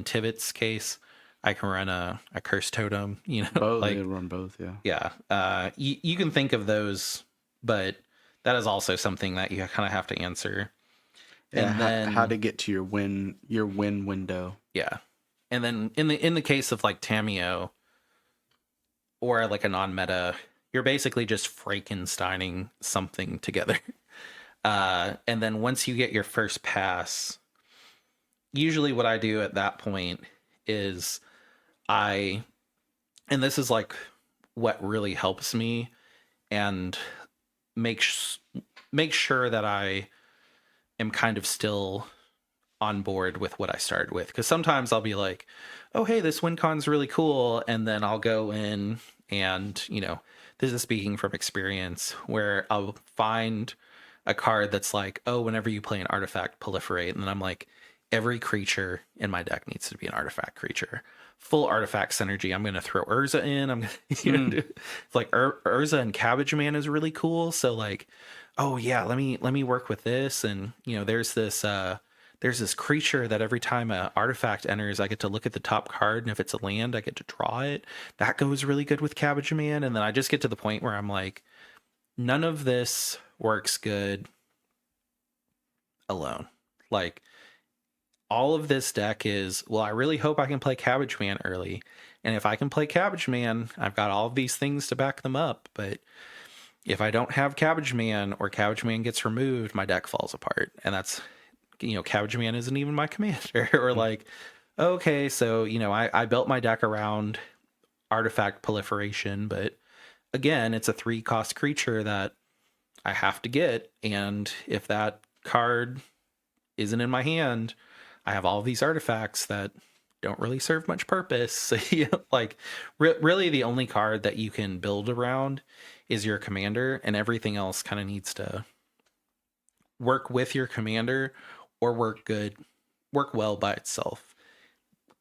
Tivit's case, I can run a Curse Totem, Both, like, run both, yeah. Yeah. You can think of those, but that is also something that you kind of have to answer. Yeah, and then how to get to your win window. Yeah. And then in the case of like Tamio or like a non-meta, you're basically just Frankensteining something together. And then once you get your first pass, usually what I do at that point is and this is like what really helps me and make sure that I am kind of still on board with what I started with. Because sometimes I'll be like, oh, hey, this win con's really cool. And then I'll go in and, this is speaking from experience, where I'll find a card that's like, oh, whenever you play an artifact, proliferate. And then I'm like, every creature in my deck needs to be an artifact creature. Full artifact synergy. I'm going to throw Urza in. I'm going to it's like Urza and Cabbage Man is really cool. So like, oh yeah, let me work with this. And there's this creature that every time an artifact enters, I get to look at the top card, and if it's a land, I get to draw it. That goes really good with Cabbage Man. And then I just get to the point where I'm like, none of this works good alone. Like, all of this deck is, well, I really hope I can play Cabbage Man early. And if I can play Cabbage Man, I've got all of these things to back them up. But if I don't have Cabbage Man or Cabbage Man gets removed, my deck falls apart. And that's, Cabbage Man isn't even my commander. Or like, okay, so, I built my deck around artifact proliferation, but again, it's a 3-cost creature that I have to get. And if that card isn't in my hand, I have all these artifacts that don't really serve much purpose. Like, really, the only card that you can build around is your commander, and everything else kind of needs to work with your commander or work well by itself.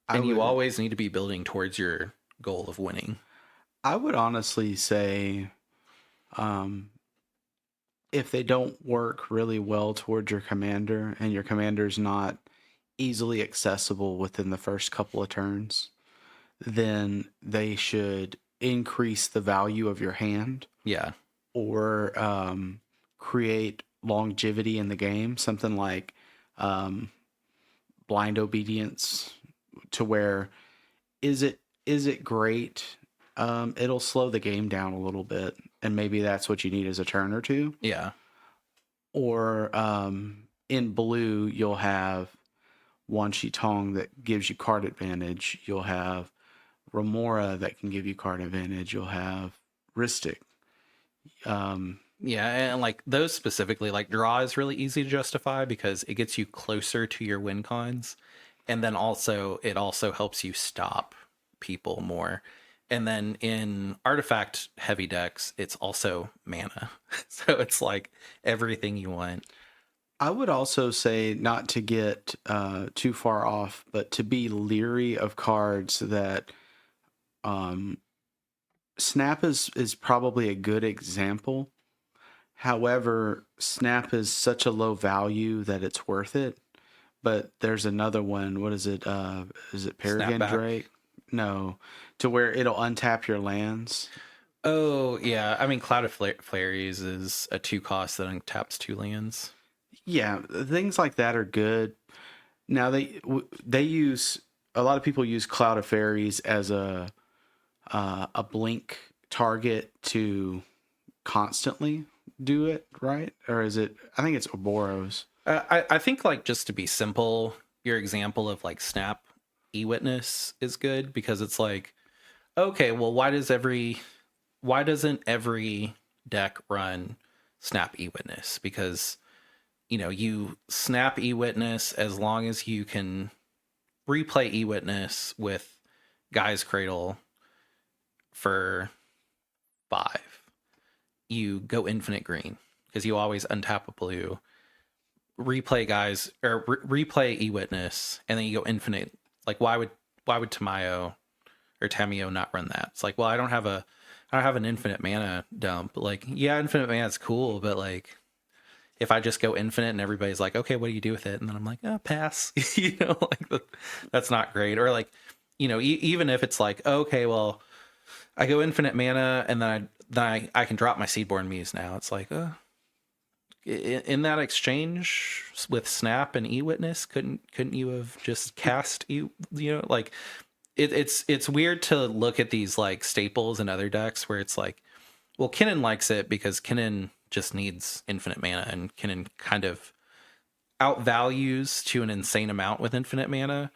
And you always need to be building towards your goal of winning. I would honestly say, if they don't work really well towards your commander and your commander's not easily accessible within the first couple of turns, then they should increase the value of your hand. Yeah. Or create longevity in the game. Something like blind obedience, to where is it great? It'll slow the game down a little bit, and maybe that's what you need as a turn or two. Yeah. Or in blue, you'll have Wan Shi Tong that gives you card advantage. You'll have Remora that can give you card advantage. You'll have Ristic. Yeah, and like those specifically, like draw is really easy to justify because it gets you closer to your win cons, and then it also helps you stop people more. And then in artifact heavy decks, it's also mana. So it's like everything you want. I would also say, not to get too far off, but to be leery of cards that Snap is probably a good example. However, Snap is such a low value that it's worth it. But there's another one. What is it? Is it Peregrine Drake? No, to where it'll untap your lands. Oh, yeah. I mean, Cloud of Flares is a 2-cost that untaps 2 lands. Yeah, things like that are good. Now they use, a lot of people use Cloud of Fairies as a blink target to constantly do it, right? Or is it? I think it's Ouroboros. I think, like, just to be simple, your example of like Snap E-Witness is good because it's like, okay, well, why doesn't every deck run Snap E-Witness? Because you snap E-Witness as long as you can replay E-Witness with Guy's Cradle for 5. You go infinite green because you always untap a blue, replay replay E-Witness, and then you go infinite. Like, why would Tamayo or Tamio not run that? It's like, well, I don't have an infinite mana dump. Like, yeah, infinite mana is cool, but like, if I just go infinite and everybody's like, okay, what do you do with it? And then I'm like, oh, pass. Like, that's not great. Or like, even if it's like, okay, well, I go infinite mana and then I can drop my Seedborn Muse now. It's like, in that exchange with Snap and E-Witness, couldn't you have just cast like, it's weird to look at these like staples in other decks where it's like, well, Kinnan likes it because Kinnan just needs infinite mana, and Kinnan kind of outvalues to an insane amount with infinite mana,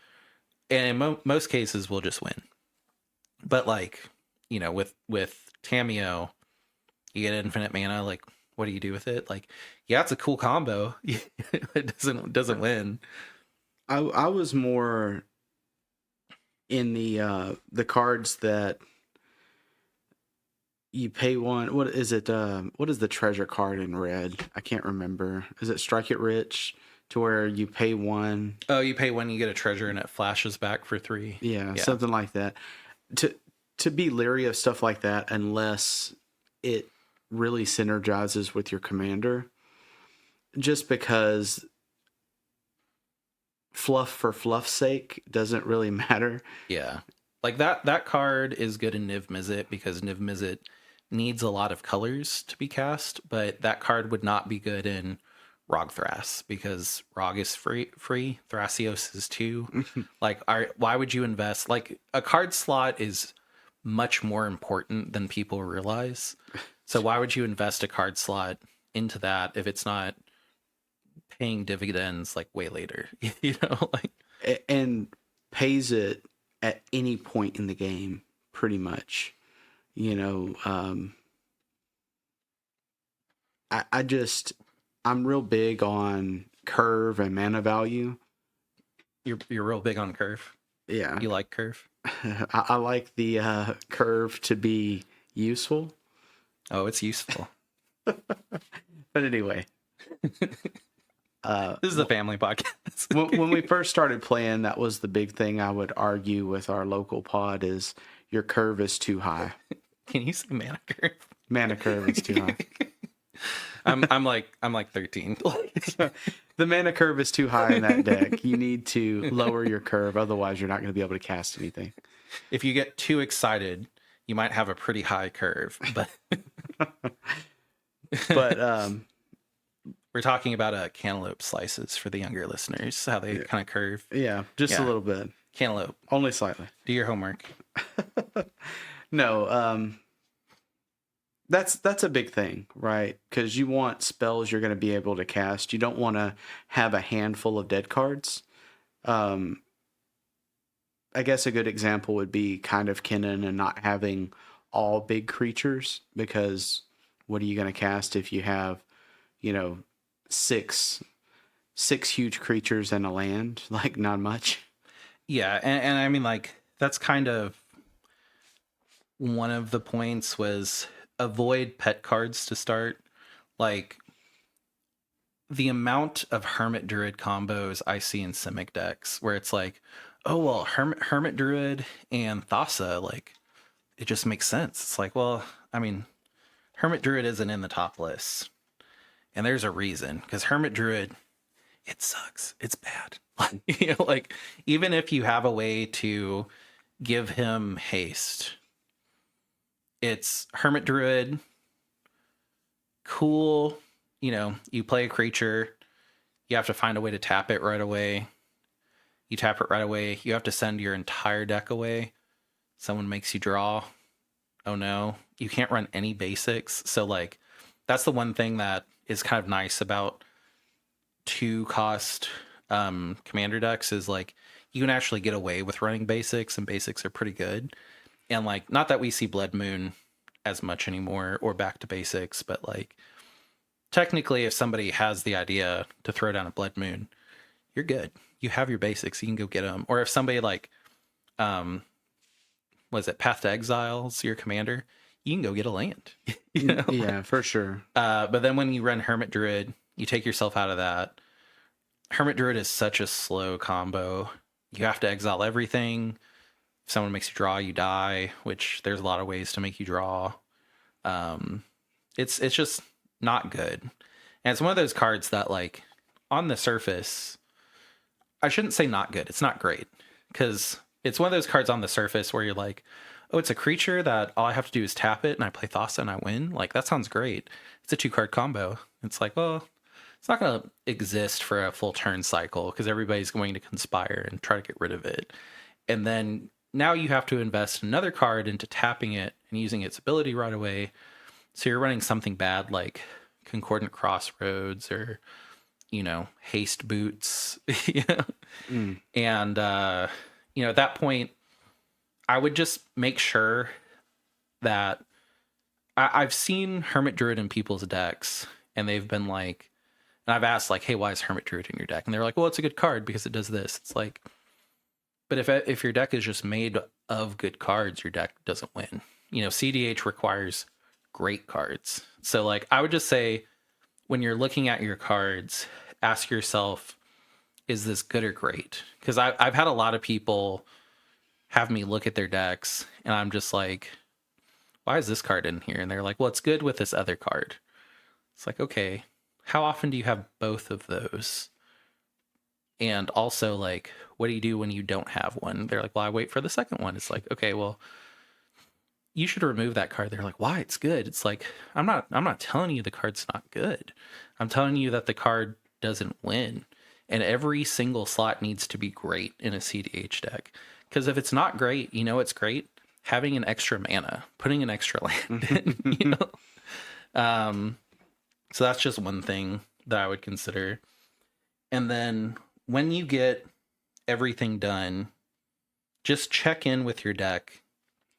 and in most cases will just win. But like, with Tamio, you get infinite mana. Like, what do you do with it? Like, yeah, it's a cool combo. It doesn't win. I was more in the cards that you pay one. What is it? What is the treasure card in red? I can't remember. Is it Strike It Rich? To where you pay 1. Oh, you pay 1, you get a treasure, and it flashes back for 3. Yeah, something like that. To be leery of stuff like that unless it really synergizes with your commander. Just because fluff for fluff's sake doesn't really matter. Yeah. Like that card is good in Niv Mizzet because Niv Mizzet needs a lot of colors to be cast, but that card would not be good in Rog Thras because Rog is free, Thrasios is too. Like, why would you invest? Like, a card slot is much more important than people realize. So why would you invest a card slot into that if it's not paying dividends like way later? You know, like, And pays it at any point in the game, pretty much. You know, I'm real big on curve and mana value. you're real big on curve. Yeah. You like curve? I like the curve to be useful. Oh, it's useful. But anyway, This is a family podcast. when we first started playing, that was the big thing I would argue with our local pod is your curve is too high. Can you say mana curve? Mana curve is too high. I'm like 13. The mana curve is too high in that deck. You need to lower your curve, otherwise you're not going to be able to cast anything. If you get too excited, you might have a pretty high curve, but But we're talking about cantaloupe slices for the younger listeners, how they kind of curve. yeah, just a Yeah. little bit. Cantaloupe, Only slightly. do your homework. No, that's a big thing, right? Because you want spells you're going to be able to cast. You don't want to have a handful of dead cards. I guess a good example would be kind of Kinnan and not having all big creatures, because what are you going to cast if you have, you know, six huge creatures and a land? Like, not much. Yeah, and I mean, like, that's kind of one of the points was avoid pet cards to start. Like, the amount of Hermit Druid combos I see in Simic decks where it's like, oh, well, Hermit Druid and Thassa, like, it just makes sense. It's like, well, I mean, Hermit Druid isn't in the top list. And there's a reason, because Hermit Druid, it sucks. It's bad. You know, like, even if you have a way to give him haste, it's Hermit Druid, cool. You know, you play a creature, you have to find a way to tap it right away. You tap it right away. You have to send your entire deck away. Someone makes you draw. Oh no, you can't run any basics. So, like, that's the one thing that is kind of nice about 2-cost commander decks is, like, you can actually get away with running basics, and basics are pretty good. And, like, not that we see Blood Moon as much anymore or back to basics, but, like, technically if somebody has the idea to throw down a Blood Moon, you're good. You have your basics, you can go get them. Or if somebody, like, was it Path to Exile's your commander, you can go get a land. You know? Yeah, for sure. But then when you run Hermit Druid, you take yourself out of that. Hermit Druid is such a slow combo. You have to exile everything. If someone makes you draw, you die, which there's a lot of ways to make you draw. It's just not good. And it's one of those cards that, like, on the surface, I shouldn't say not good. It's not great, because it's one of those cards on the surface where you're like, oh, it's a creature that all I have to do is tap it and I play Thassa and I win. Like, that sounds great. It's a 2-card combo. It's like, well, it's not going to exist for a full turn cycle because everybody's going to conspire and try to get rid of it. And then now you have to invest another card into tapping it and using its ability right away. So you're running something bad like Concordant Crossroads or, you know, Haste Boots. You know? And, you know, at that point, I would just make sure that I've seen Hermit Druid in people's decks, and they've been like, and I've asked, like, hey, why is Hermit Druid in your deck? And they're like, well, it's a good card because it does this. It's like, but if your deck is just made of good cards, your deck doesn't win. You know, CDH requires great cards. So, like, I would just say, when you're looking at your cards, ask yourself, is this good or great? Because I've had a lot of people have me look at their decks, and I'm just like, why is this card in here? And they're like, well, it's good with this other card. It's like, okay, how often do you have both of those? And also, like, what do you do when you don't have one? They're like, well, I wait for the second one. It's like, okay, well, you should remove that card. They're like, why? It's good. It's like, I'm not telling you the card's not good. I'm telling you that the card doesn't win. And every single slot needs to be great in a CDH deck. Because if it's not great, you know it's great? Having an extra mana, putting an extra land in, you know? So that's just one thing that I would consider. And then when you get everything done, just check in with your deck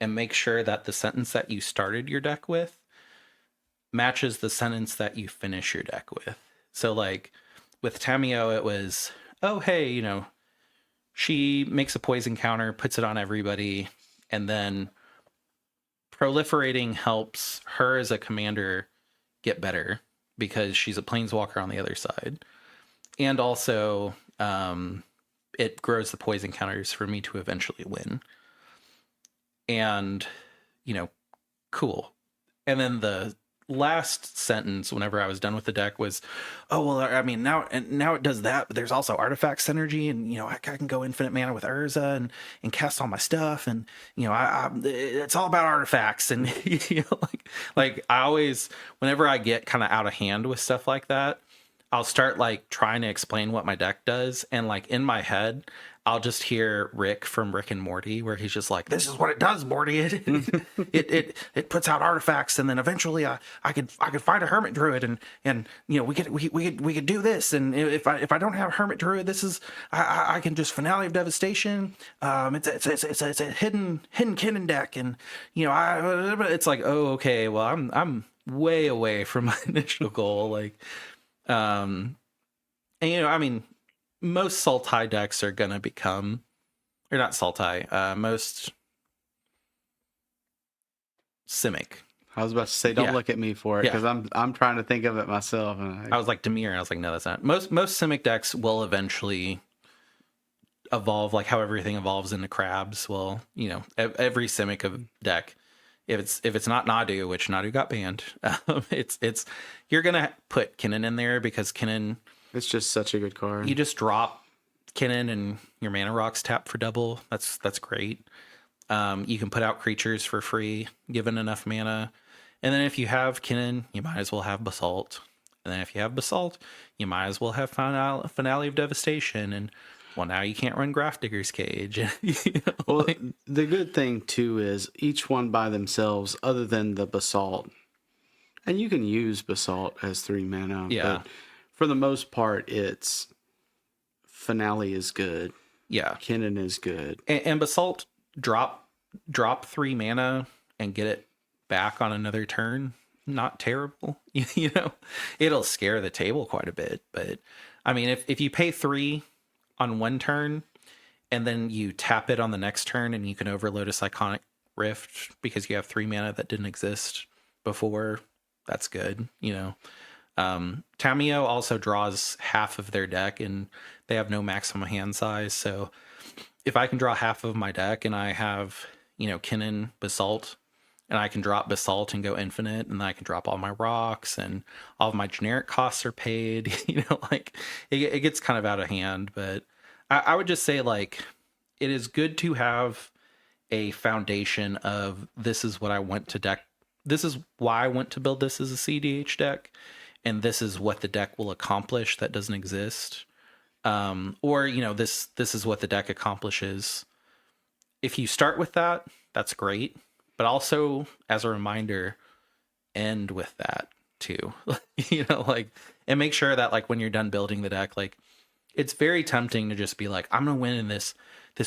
and make sure that the sentence that you started your deck with matches the sentence that you finish your deck with. So like with Tamio, it was, oh, hey, you know, she makes a poison counter, puts it on everybody, and then proliferating helps her as a commander get better because she's a planeswalker on the other side. And also, it grows the poison counters for me to eventually win. And, you know, cool. And then the last sentence, whenever I was done with the deck, was, oh, well, I mean, now it does that, but there's also artifact synergy, and, you know, I can go infinite mana with Urza and cast all my stuff, and, you know, it's all about artifacts. And, you know, like I always, whenever I get kind of out of hand with stuff like that, I'll start like trying to explain what my deck does, and like in my head, I'll just hear Rick from Rick and Morty, where he's just like, "This is what it does, Morty. It puts out artifacts, and then eventually I could find a Hermit Druid, and you know we could do this, and if I don't have Hermit Druid, this is I can just Finale of Devastation. It's a hidden Kinnan deck, and you know it's like, oh, okay, well I'm way away from my initial goal, like. And you know, I mean, most Sultai decks are gonna become, or not Sultai, most Simic. I was about to say, don't look at me for it, because I'm trying to think of it myself. And I was like Dimir, and I was like, no, that's not. Most Simic decks will eventually evolve, like how everything evolves into crabs. Well, you know, every Simic of deck, if it's not Nadu, which Nadu got banned, it's you're gonna put Kinnan in there because Kinnan. It's just such a good card. You just drop Kinnan and your mana rocks tap for double. That's great. You can put out creatures for free given enough mana. And then if you have Kinnan, you might as well have Basalt. And then if you have Basalt, you might as well have Finale of Devastation. And well, now you can't run Grafdigger's Cage. You know, well, the good thing too is each one by themselves, other than the Basalt, and you can use Basalt as 3 mana. Yeah. But for the most part, it's Finale is good. Yeah. Kinnan is good. And Basalt drop 3 mana and get it back on another turn. Not terrible. You know, it'll scare the table quite a bit. But I mean, if you pay 3 on one turn and then you tap it on the next turn and you can overload a Cyclonic Rift because you have 3 mana that didn't exist before, that's good, you know. Tamio also draws half of their deck and they have no maximum hand size. So if I can draw half of my deck and I have, you know, Kinnan, Basalt, and I can drop Basalt and go infinite, and then I can drop all my rocks and all of my generic costs are paid, you know, like it gets kind of out of hand. But I would just say, like, it is good to have a foundation of this is what I want to deck. This is why I want to build this as a CDH deck. And this is what the deck will accomplish that doesn't exist. Or, you know, this is what the deck accomplishes. If you start with that, that's great. But also, as a reminder, end with that too. You know, like, and make sure that, like, when you're done building the deck, like, it's very tempting to just be like, I'm going to win in this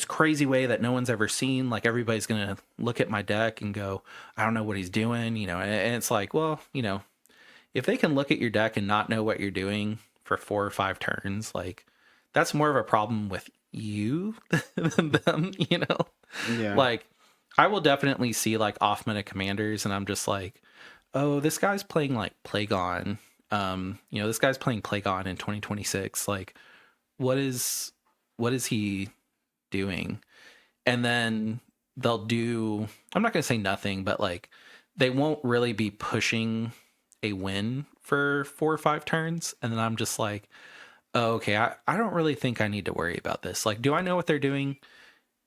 crazy way that no one's ever seen. Like, everybody's going to look at my deck and go, I don't know what he's doing, you know, and it's like, well, you know, if they can look at your deck and not know what you're doing for 4 or 5 turns, like, that's more of a problem with you than them, you know? Yeah. Like, I will definitely see, like, off-meta commanders, and I'm just like, oh, this guy's playing, like, Plagon. You know, this guy's playing Plagon in 2026. Like, what is he doing? And then they'll do, I'm not going to say nothing, but, like, they won't really be pushing a win for 4 or 5 turns. And then I'm just like, oh, okay, I don't really think I need to worry about this. Like, do I know what they're doing?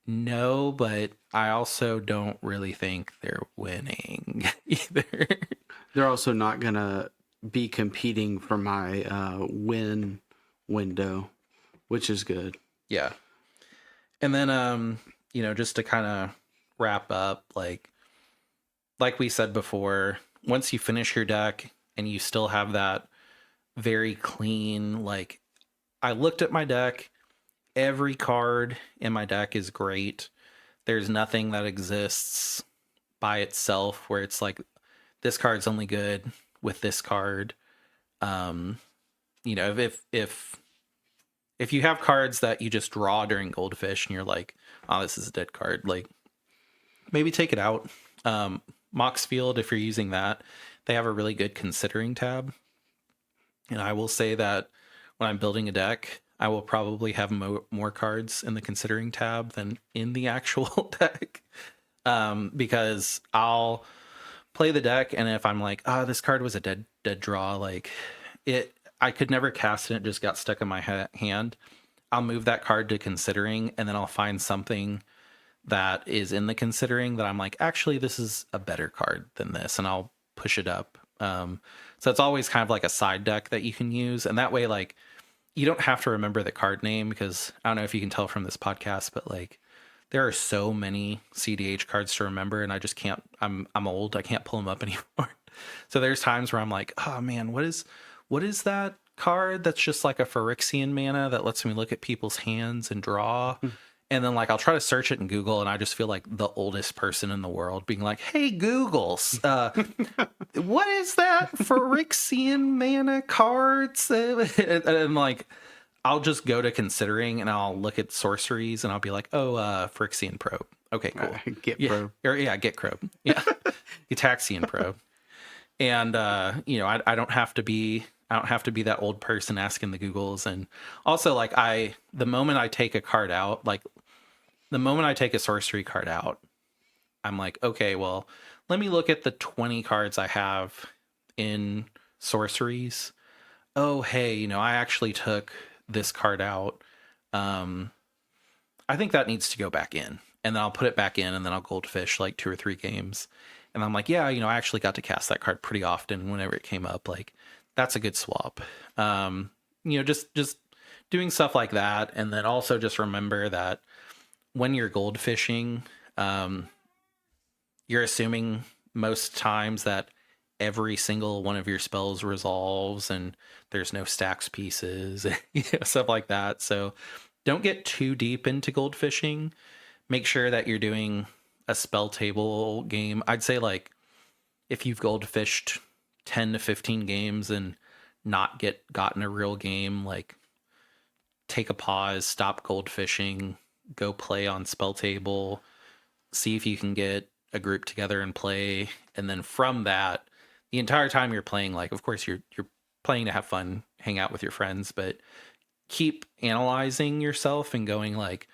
No, but I also don't really think they're winning either. They're also not gonna be competing for my win window, which is good. Yeah. And then just to kind of wrap up, like we said before, once you finish your deck and you still have that very clean, like, I looked at my deck, every card in my deck is great. There's nothing that exists by itself where it's like this card's only good with this card. Um, if you have cards that you just draw during Goldfish and you're like, oh, this is a dead card, like, maybe take it out. Moxfield, if you're using that, they have a really good considering tab. And I will say that when I'm building a deck, I will probably have more cards in the considering tab than in the actual deck. Because I'll play the deck, and if I'm like, this card was a dead draw, like, I could never cast it, it just got stuck in my hand. I'll move that card to considering, and then I'll find something that is in the considering that I'm like, actually, this is a better card than this, and I'll push it up. So it's always kind of like a side deck that you can use, and that way, like, you don't have to remember the card name, because I don't know if you can tell from this podcast, but like, there are so many CDH cards to remember, and I just can't. I'm old. I can't pull them up anymore. So there's times where I'm like, oh man, what is that card that's just like a Phyrexian mana that lets me look at people's hands and draw? And then, like, I'll try to search it in Google, and I just feel like the oldest person in the world being like, hey, Google, what is that Phyrexian mana cards? And like, I'll just go to considering, and I'll look at sorceries, and I'll be like, oh, Phyrexian probe. Okay, cool. Get yeah. probe. Get probe. Yeah. Gitaxian probe. And I don't have to be that old person asking the Googles. And also, like, the moment I take a card out, like, the moment I take a sorcery card out, I'm like, okay, well, let me look at the 20 cards I have in sorceries. Oh, hey, I actually took this card out. I think that needs to go back in. And then I'll put it back in, and then I'll Goldfish like 2 or 3 games. And I'm like, yeah, I actually got to cast that card pretty often whenever it came up. Like, that's a good swap. Just doing stuff like that. And then also just remember that when you're Goldfishing, you're assuming most times that every single one of your spells resolves and there's no stacks pieces, stuff like that. So don't get too deep into Goldfishing. Make sure that you're doing a spell table game. I'd say, like, if you've Goldfished 10 to 15 games and not gotten a real game, like, take a pause, stop Goldfishing, go play on spell table, see if you can get a group together and play. And then from that, the entire time you're playing, like, of course you're playing to have fun, hang out with your friends, but keep analyzing yourself and going like,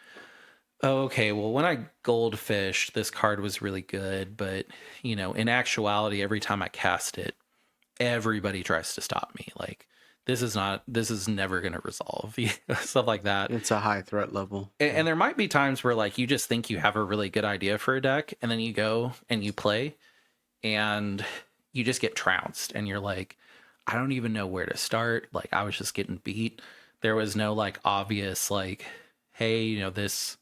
oh, okay, well, when I Goldfish, this card was really good, but in actuality, every time I cast it, everybody tries to stop me. Like, this is never going to resolve. Stuff like that. It's a high threat level. And there might be times where, like, you just think you have a really good idea for a deck, and then you go and you play, and you just get trounced, and you're like, I don't even know where to start. Like, I was just getting beat. There was no, like, obvious, like, hey, this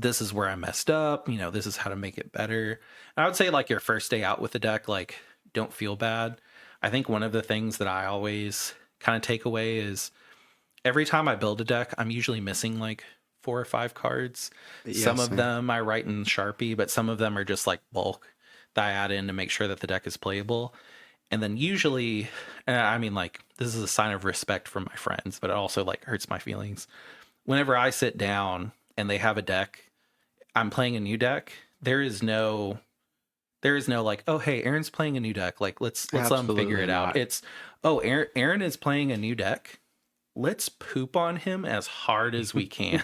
is where I messed up. This is how to make it better. And I would say, like, your first day out with the deck, like, don't feel bad. I think one of the things that I always kind of take away is every time I build a deck, I'm usually missing like 4 or 5 cards. Yeah, some same. of them I write in Sharpie, but some of them are just like bulk that I add in to make sure that the deck is playable. And then usually, I mean, like, this is a sign of respect from my friends, but it also, like, hurts my feelings. Whenever I sit down and they have a deck, I'm playing a new deck, there is no like, oh, hey, Aaron's playing a new deck, like, let's let him figure it out. It's, oh, Aaron is playing a new deck, let's poop on him as hard as we can.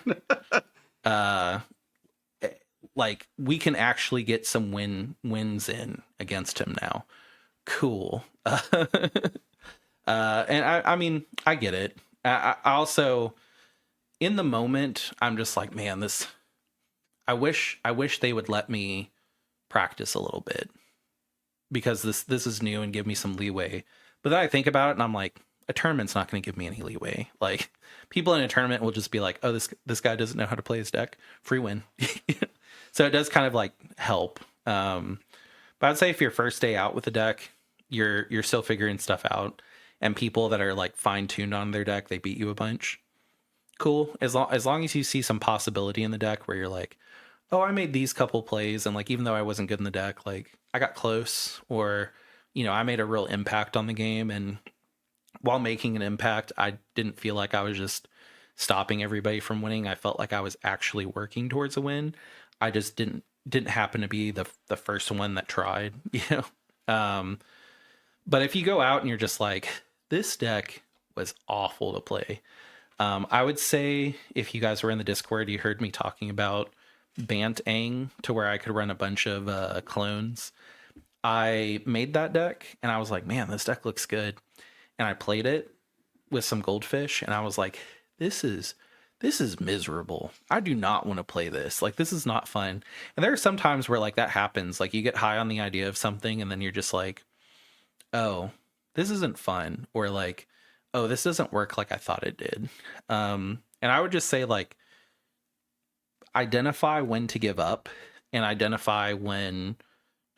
Like, we can actually get some wins in against him now. Cool. And I mean, I get it. I also, in the moment, I'm just like, man, this I wish they would let me practice a little bit, because this is new and give me some leeway. But then I think about it and I'm like, a tournament's not going to give me any leeway. Like, people in a tournament will just be like, oh, this guy doesn't know how to play his deck, free win. So it does kind of like help. But I'd say if your first day out with a deck, you're still figuring stuff out, and people that are like fine tuned on their deck, they beat you a bunch. Cool, as long as you see some possibility in the deck where you're like, oh, I made these couple plays, and like, even though I wasn't good in the deck, like, I got close, or I made a real impact on the game, and while making an impact, I didn't feel like I was just stopping everybody from winning. I felt like I was actually working towards a win. I just didn't happen to be the first one that tried, But if you go out and you're just like, this deck was awful to play, I would say, if you guys were in the Discord, you heard me talking about Bant-Ang, to where I could run a bunch of clones. I made that deck and I was like, man, this deck looks good. And I played it with some goldfish and I was like, this is miserable. I do not want to play this. Like, this is not fun. And there are some times where like that happens. Like, you get high on the idea of something and then you're just like, oh, this isn't fun. Or like, oh, this doesn't work like I thought it did. And I would just say, like, identify when to give up and identify when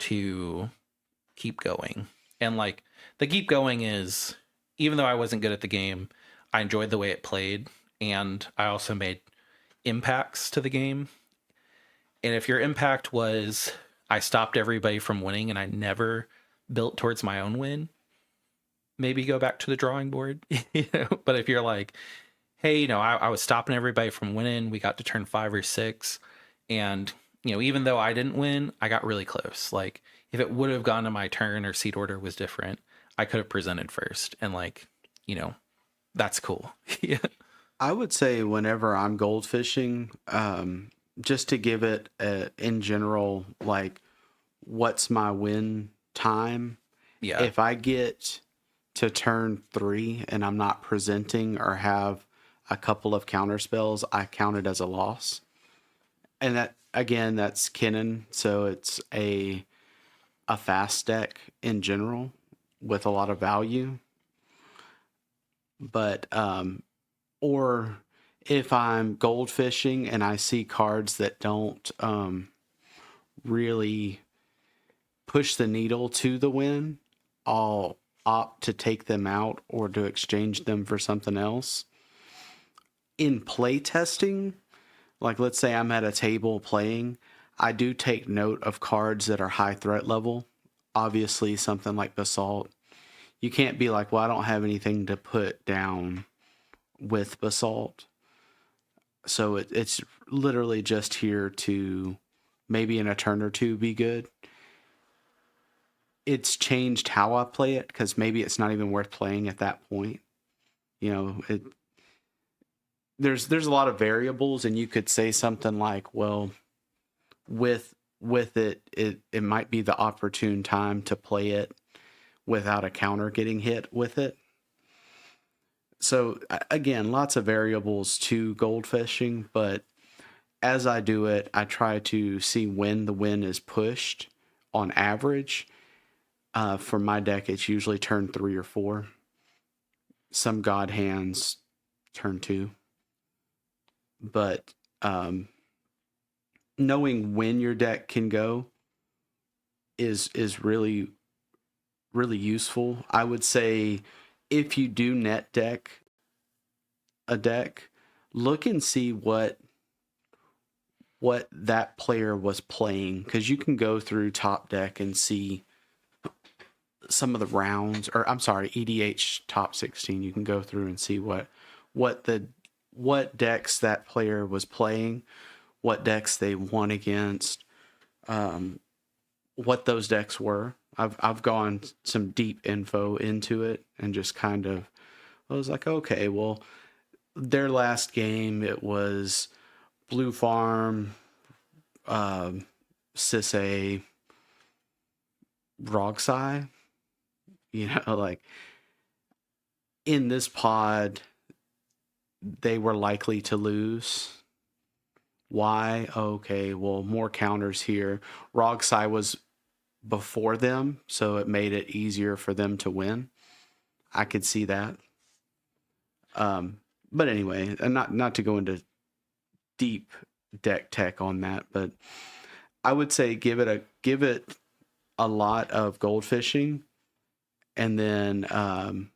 to keep going. And like, the keep going is, even though I wasn't good at the game, I enjoyed the way it played, and I also made impacts to the game. And if your impact was, I stopped everybody from winning and I never built towards my own win, maybe go back to the drawing board. But if you're like, hey, I was stopping everybody from winning, we got to turn 5 or 6, and even though I didn't win, I got really close. Like, if it would have gone to my turn or seed order was different, I could have presented first, and like, that's cool. Yeah. I would say whenever I'm goldfishing, just to give it in general, like, what's my win time? Yeah. If I get to turn 3 and I'm not presenting or have a couple of counter spells, I count it as a loss. And that, again, that's Kinnan, so it's a fast deck in general with a lot of value. But or if I'm goldfishing and I see cards that don't really push the needle to the win, I'll opt to take them out or to exchange them for something else. In play testing, like, let's say I'm at a table playing, I do take note of cards that are high threat level. Obviously, something like Basalt. You can't be like, well, I don't have anything to put down with Basalt. So it's literally just here to maybe in a turn or two be good. It's changed how I play it, because maybe it's not even worth playing at that point. There's a lot of variables, and you could say something like, well, with it might be the opportune time to play it without a counter getting hit with it. So again, lots of variables to goldfishing, but as I do it, I try to see when the win is pushed on average. For my deck, it's usually turn 3 or 4. Some God hands turn 2. But knowing when your deck can go is really, really useful. I would say if you do net deck a deck, look and see what that player was playing, because you can go through top deck and see some of the rounds, or I'm sorry, EDH top 16. You can go through and see what decks that player was playing, what decks they won against, what those decks were. I've gone some deep info into it and just kind of, I was like, okay, well, their last game, it was Blue Farm, Sisay, Rogsai. Like, in this pod, they were likely to lose. why. Okay, well, more counters here. Rogsai was before them, so it made it easier for them to win. I could see that. But anyway, and not to go into deep deck tech on that, but I would say give it a lot of gold fishing, and then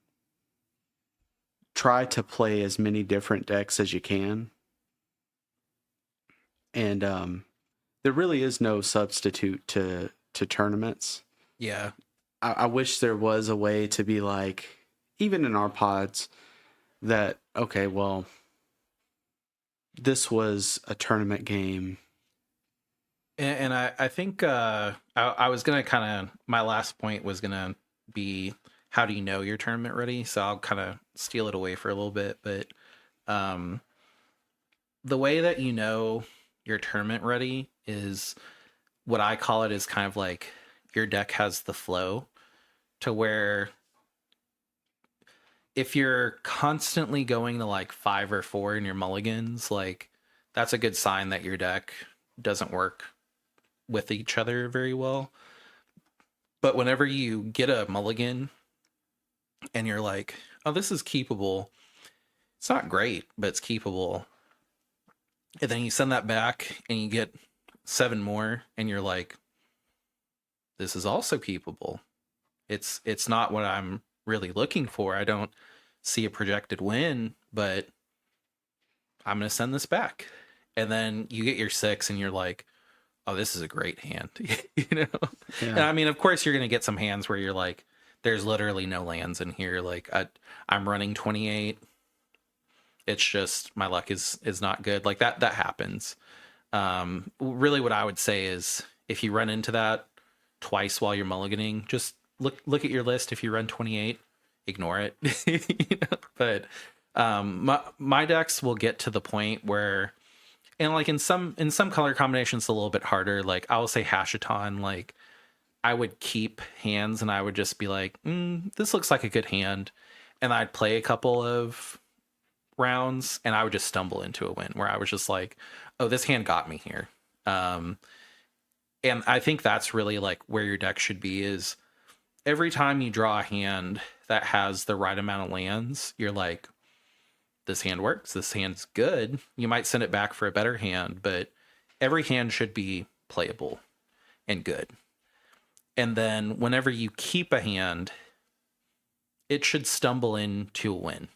try to play as many different decks as you can. And there really is no substitute to tournaments. Yeah. I wish there was a way to be like, even in our pods, that okay, well, this was a tournament game. And I think I was going to kind of, my last point was going to be, how do you know you're tournament ready? So I'll kind of steal it away for a little bit. But um, the way that you know you're tournament ready is, what I call it is kind of like your deck has the flow, to where if you're constantly going to like 5 or 4 in your mulligans, like that's a good sign that your deck doesn't work with each other very well. But whenever you get a mulligan and you're like, oh, this is keepable, it's not great, but it's keepable. And then you send that back and you get 7 more and you're like, this is also keepable. It's not what I'm really looking for. I don't see a projected win, but I'm going to send this back. And then you get your 6 and you're like, oh, this is a great hand. You know? Yeah. And I mean, of course you're going to get some hands where you're like, there's literally no lands in here. Like I'm running 28. It's just my luck is not good. Like that happens. Really what I would say is, if you run into that twice while you're mulliganing, just look at your list. If you run 28, ignore it. You know? But my decks will get to the point where, and like in some color combinations, it's a little bit harder. Like I will say Hashaton, like I would keep hands and I would just be like, this looks like a good hand. And I'd play a couple of rounds and I would just stumble into a win where I was just like, oh, this hand got me here. And I think that's really like where your deck should be, is every time you draw a hand that has the right amount of lands, you're like, this hand works, this hand's good. You might send it back for a better hand, but every hand should be playable and good. And then whenever you keep a hand, it should stumble into a win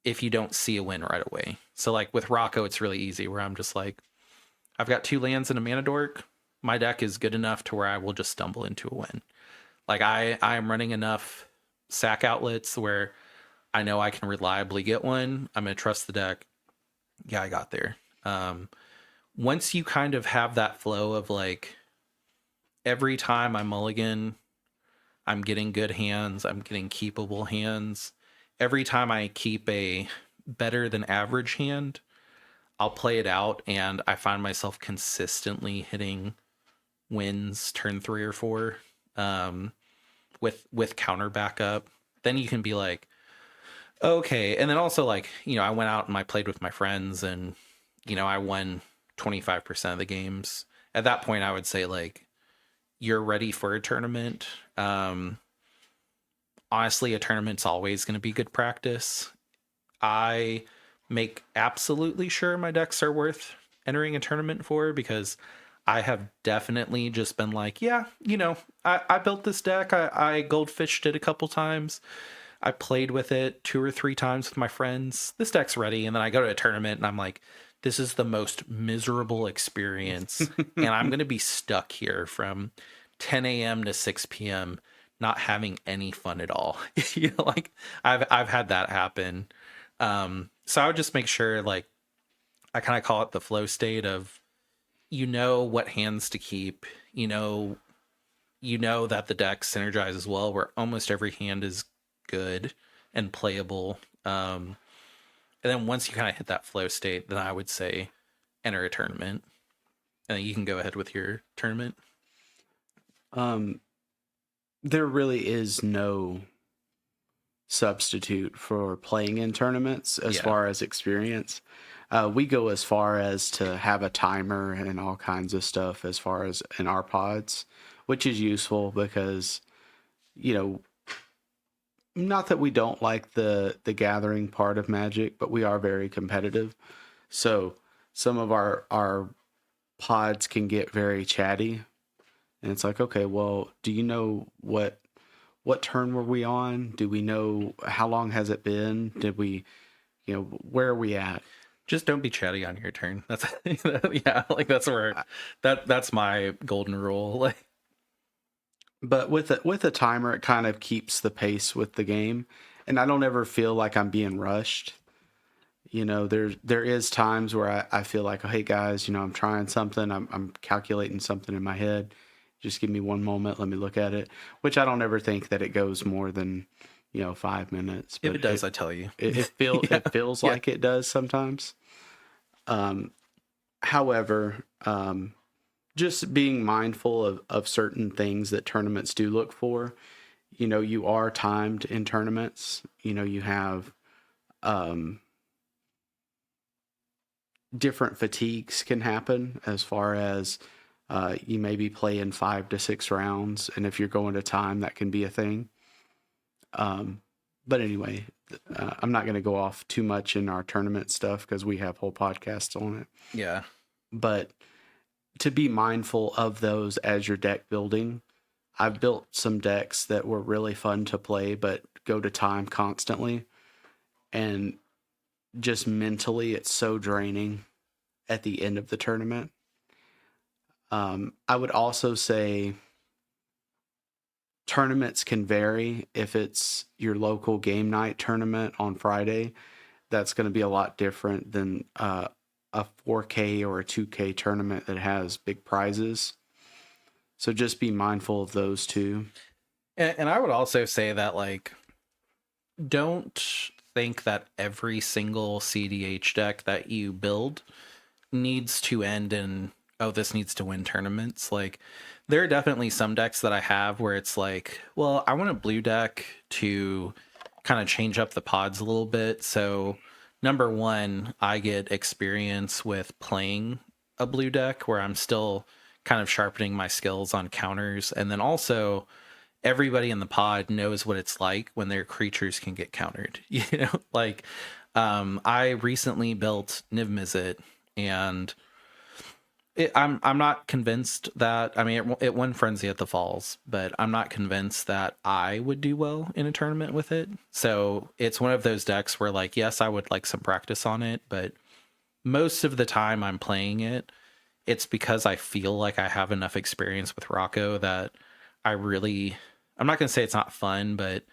if you don't see a win right away. So like with Rocco, it's really easy where I'm just like, I've got 2 lands and a mana dork. My deck is good enough to where I will just stumble into a win. Like I am running enough sack outlets where I know I can reliably get one. I'm going to trust the deck. Yeah, I got there. Once you kind of have that flow of like, every time I mulligan, I'm getting good hands, I'm getting keepable hands. Every time I keep a better than average hand, I'll play it out and I find myself consistently hitting wins turn 3 or 4 with counter backup. Then you can be like, okay. And then also like, I went out and I played with my friends and, I won 25% of the games. At that point, I would say like, you're ready for a tournament. Honestly, a tournament's always going to be good practice. I make absolutely sure my decks are worth entering a tournament for, because I have definitely just been like, yeah, I built this deck. I goldfished it a couple times. I played with it 2 or 3 times with my friends. This deck's ready. And then I go to a tournament and I'm like, this is the most miserable experience. And I'm going to be stuck here from 10 a.m. to 6 p.m. not having any fun at all. Like I've had that happen. So I would just make sure, like, I kind of call it the flow state of, what hands to keep, that the deck synergizes well, where almost every hand is good and playable. And then once you kind of hit that flow state, then I would say enter a tournament. And then you can go ahead with your tournament. There really is no substitute for playing in tournaments as far as experience. We go as far as to have a timer and all kinds of stuff as far as in our pods, which is useful because, you know, not that we don't like the gathering part of Magic, but we are very competitive. So some of our pods can get very chatty, and it's like, okay, well, do you know what turn were we on? Do we know how long has it been? Did we, where are we at? Just don't be chatty on your turn. That's yeah, like that's where that's my golden rule. Like, but with a timer, it kind of keeps the pace with the game, and I don't ever feel like I'm being rushed. There is times where I feel like, oh, hey guys, I'm trying something, I'm calculating something in my head. Just give me one moment, let me look at it. Which I don't ever think that it goes more than 5 minutes. if But it does, I tell you. it feels Yeah. like it does sometimes. However, just being mindful of certain things that tournaments do look for. You are timed in tournaments. You have different fatigues can happen as far as you maybe play in 5 to 6 rounds, and if you're going to time, that can be a thing. But anyway, I'm not going to go off too much in our tournament stuff because we have whole podcasts on it. Yeah. But to be mindful of those as you're deck building, I've built some decks that were really fun to play, but go to time constantly. And just mentally, it's so draining at the end of the tournament. I would also say tournaments can vary. If it's your local game night tournament on Friday, that's going to be a lot different than a 4K or a 2K tournament that has big prizes. So just be mindful of those two. And I would also say that, like, don't think that every single CDH deck that you build needs to end in, oh, this needs to win tournaments. Like, there are definitely some decks that I have where it's like, well, I want a blue deck to kind of change up the pods a little bit. So, number one, I get experience with playing a blue deck where I'm still kind of sharpening my skills on counters. And then also, everybody in the pod knows what it's like when their creatures can get countered. Like, I recently built Niv Mizzet, and I'm not convinced that, I mean, it won Frenzy at the Falls, but I'm not convinced that I would do well in a tournament with it. So it's one of those decks where, like, yes, I would like some practice on it, but most of the time I'm playing it, it's because I feel like I have enough experience with Rocco that I'm not going to say it's not fun, but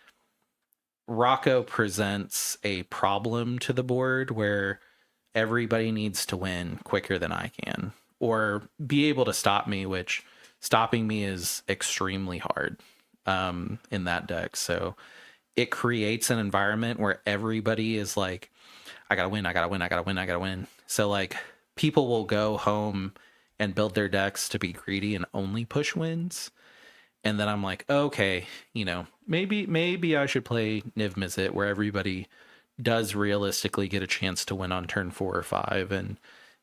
Rocco presents a problem to the board where everybody needs to win quicker than I can, or be able to stop me, which stopping me is extremely hard in that deck. So it creates an environment where everybody is like, I gotta win, I gotta win, I gotta win, I gotta win. So, like, people will go home and build their decks to be greedy and only push wins. And then I'm like, okay, maybe I should play Niv Mizzet where everybody does realistically get a chance to win on turn 4 or 5. And,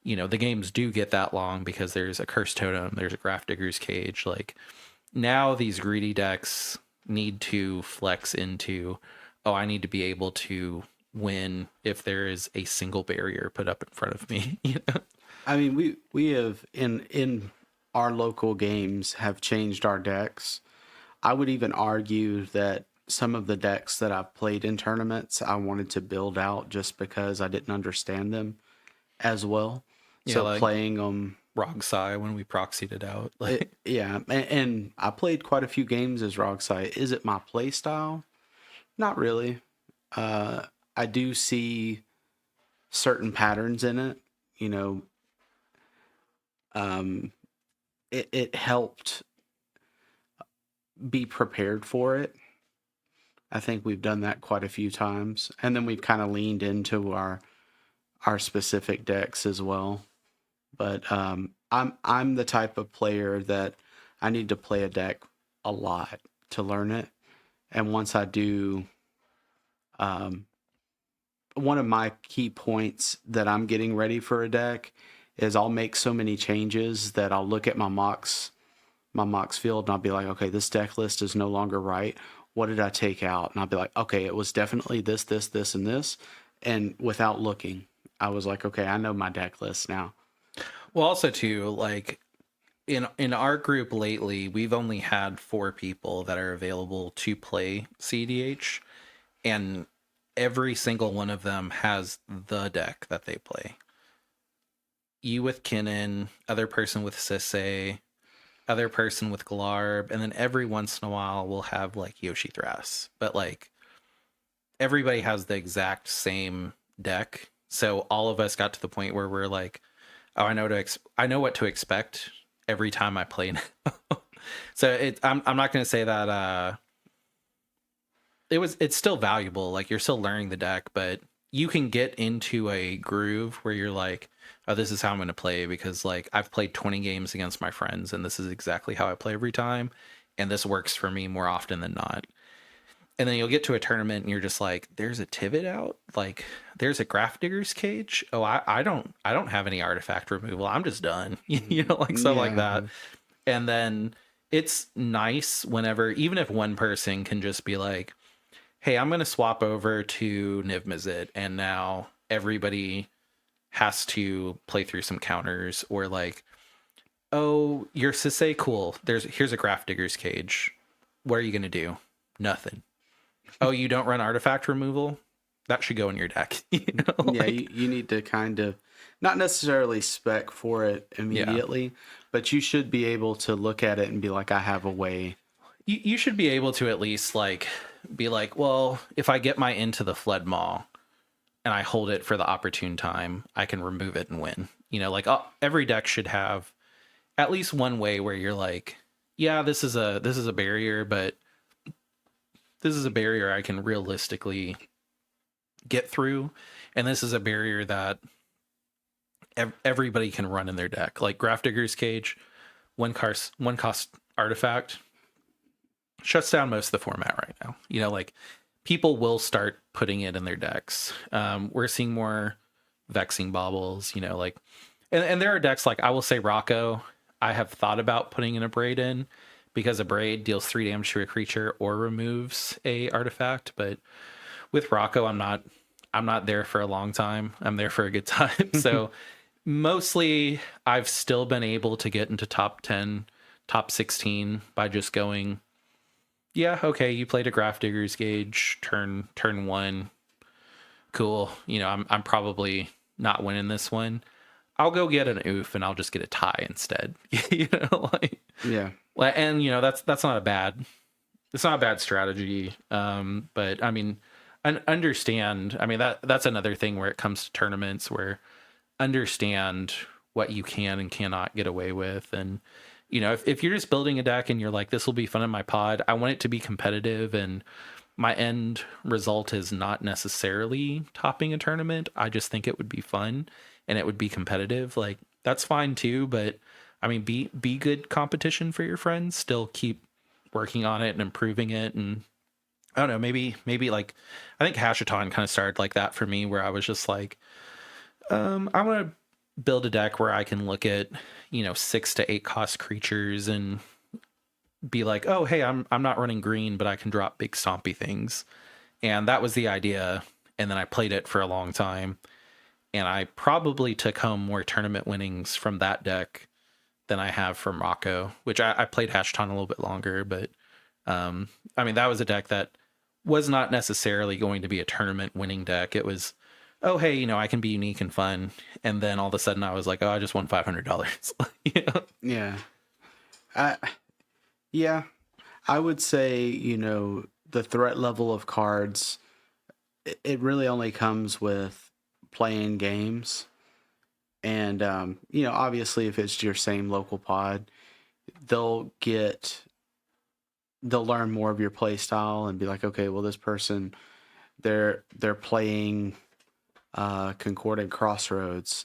the games do get that long because there's a Curse Totem, there's a Grafdigger's Cage. Like, now these greedy decks need to flex into, oh, I need to be able to win if there is a single barrier put up in front of me. I mean, we have in our local games have changed our decks. I would even argue that some of the decks that I've played in tournaments, I wanted to build out just because I didn't understand them as well. Yeah, So like playing them, Rogsai when we proxied it out. Like, yeah, and I played quite a few games as Rogsai. Is it my play style? Not really. I do see certain patterns in it. You know, it helped be prepared for it. I think we've done that quite a few times, and then we've kind of leaned into our specific decks as well. But I'm the type of player that I need to play a deck a lot to learn it, and once I do, one of my key points that I'm getting ready for a deck is I'll make so many changes that I'll look at my mocks field, and I'll be like, okay, this deck list is no longer right. What did I take out? And I'll be like, okay, it was definitely this, this, this, and this. And without looking, I was like, okay, I know my deck list now. Well, also too, like in our group lately, we've only had 4 people that are available to play CDH, and every single one of them has the deck that they play. You with Kinnan, other person with Sisay, other person with Glarb, and then every once in a while we'll have like Yoshi Thras. But like everybody has the exact same deck. So all of us got to the point where we're like, oh, I know what to expect every time I play now. So I'm not going to say that it's still valuable. Like you're still learning the deck, but you can get into a groove where you're like, oh, this is how I'm going to play, because like I've played 20 games against my friends and this is exactly how I play every time. And this works for me more often than not. And then you'll get to a tournament and you're just like, there's a Tivit out, like there's a Graph Digger's Cage. Oh, I don't have any artifact removal. I'm just done. You know, like stuff like that. And then it's nice whenever, even if one person can just be like, hey, I'm going to swap over to Niv Mizzet, and now everybody has to play through some counters, or like, oh, you're Sisay, cool. Here's a Graph Digger's Cage. What are you going to do? Nothing. Oh, you don't run artifact removal? That should go in your deck. You know, yeah, you need to kind of not necessarily spec for it immediately, but you should be able to look at it and be like, I have a way. You should be able to at least like be like, well, if I get my into the Flood Maw and I hold it for the opportune time, I can remove it and win. You know, like every deck should have at least one way where you're like, yeah, this is a barrier, but this is a barrier I can realistically get through, and this is a barrier that everybody can run in their deck. Like Graph Digger's Cage, one cost artifact shuts down most of the format right now. You know, like people will start putting it in their decks. We're seeing more Vexing Baubles, you know, like, and there are decks like, I will say Rocco, I have thought about putting in a Braid in, because a Braid deals 3 damage to a creature or removes a artifact. But with Rocco, I'm not there for a long time. I'm there for a good time. So mostly I've still been able to get into top 10, top 16 by just going, yeah, okay, you played a Graph Digger's Gauge turn 1. Cool. You know, I'm probably not winning this one. I'll go get an oof and I'll just get a tie instead. You know, like, Yeah. and you know, that's not a bad, it's not a bad strategy. But I mean, understand, I mean, that's another thing where it comes to tournaments, where understand what you can and cannot get away with. And you know, if you're just building a deck and you're like, this will be fun in my pod, I want it to be competitive, and my end result is not necessarily topping a tournament, I just think it would be fun and it would be competitive, like that's fine too. But I mean, be good competition for your friends, still keep working on it and improving it. And I don't know, maybe like, I think Hashaton kind of started like that for me, where I was just like, I want to build a deck where I can look at, you know, 6 to 8 cost creatures and be like, oh, hey, I'm not running green, but I can drop big stompy things. And that was the idea. And then I played it for a long time, and I probably took home more tournament winnings from that deck than I have from Rocco, which I played Hashton a little bit longer. But I mean, that was a deck that was not necessarily going to be a tournament winning deck. It was, oh, hey, you know, I can be unique and fun. And then all of a sudden I was like, oh, I just won $500. You know? Yeah. Yeah. I would say, you know, the threat level of cards, it really only comes with playing games. And, you know, obviously if it's your same local pod, they'll learn more of your play style and be like, okay, well, this person, they're playing Concordant Crossroads.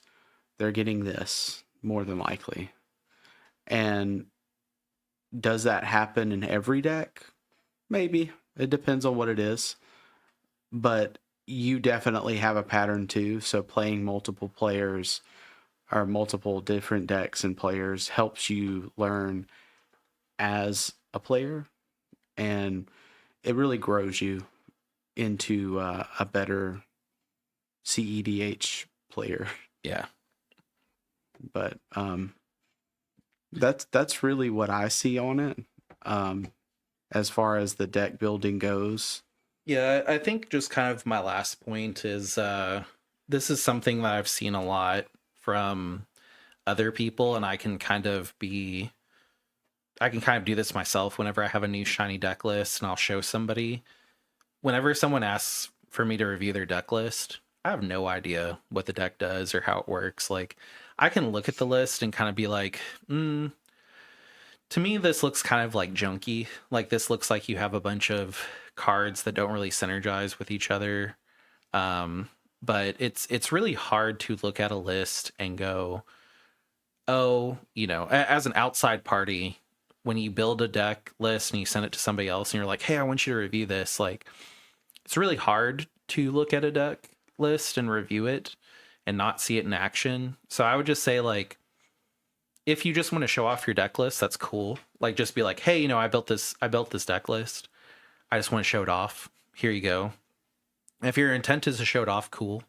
They're getting this more than likely. And does that happen in every deck? Maybe. It depends on what it is. But you definitely have a pattern too. So playing multiple players or multiple different decks and players helps you learn as a player, and it really grows you into a better CEDH player. Yeah. But that's really what I see on it. As far as the deck building goes. Yeah, I think just kind of my last point is this is something that I've seen a lot from other people, and I can kind of do this myself whenever I have a new shiny deck list and I'll show somebody. Whenever someone asks for me to review their deck list, I have no idea what the deck does or how it works. Like, I can look at the list and kind of be like, to me, this looks kind of like junky. Like, this looks like you have a bunch of cards that don't really synergize with each other. But it's really hard to look at a list and go, oh, as an outside party, when you build a deck list and you send it to somebody else and you're like, hey, I want you to review this, like, it's really hard to look at a deck list and review it and not see it in action. So I would just say, like, if you just want to show off your deck list, that's cool. Like, just be like, hey, I built this deck list. I just want to show it off. Here you go. If your intent is to show it off, cool.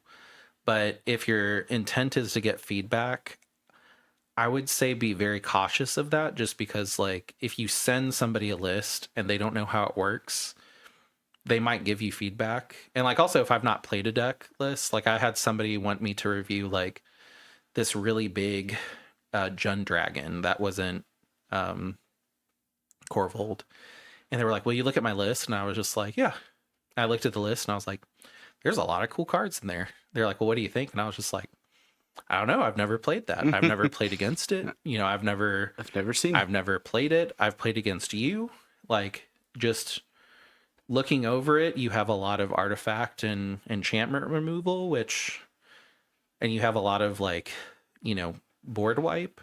But if your intent is to get feedback, I would say be very cautious of that, just because, like, if you send somebody a list and they don't know how it works, they might give you feedback. And, like, also, if I've not played a deck list, like, I had somebody want me to review, like, this really big Jund Dragon that wasn't Corvold. And they were like, well, you look at my list. And I was just like, yeah. I looked at the list and I was like, there's a lot of cool cards in there. They're like, well, what do you think? And I was just like, I don't know. I've never played that. I've never played against it. I've never seen I've never played it. I've played against you. Like, just looking over it, you have a lot of artifact and enchantment removal, and you have a lot of, like, board wipe.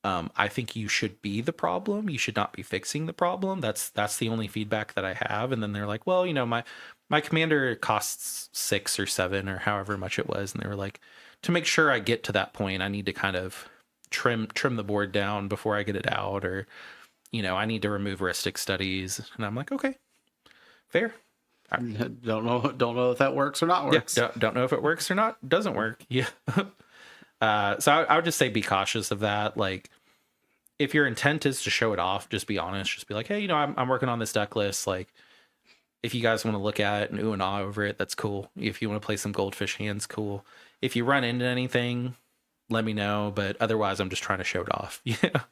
I think you should be the problem. You should not be fixing the problem. That's the only feedback that I have. And then they're like, well, my commander costs 6 or 7 or however much it was. And they were like, to make sure I get to that point, I need to kind of trim the board down before I get it out, or, I need to remove heuristic studies. And I'm like, okay, fair. Don't know if that works or not works. Yeah, don't know if it works or not. Doesn't work. Yeah. So I would just say be cautious of that. Like, if your intent is to show it off, just be honest. Just be like, hey, I'm working on this deck list. Like, if you guys want to look at it and ooh and ah over it, that's cool. If you want to play some goldfish hands, cool. If you run into anything, let me know. But otherwise, I'm just trying to show it off. Yeah.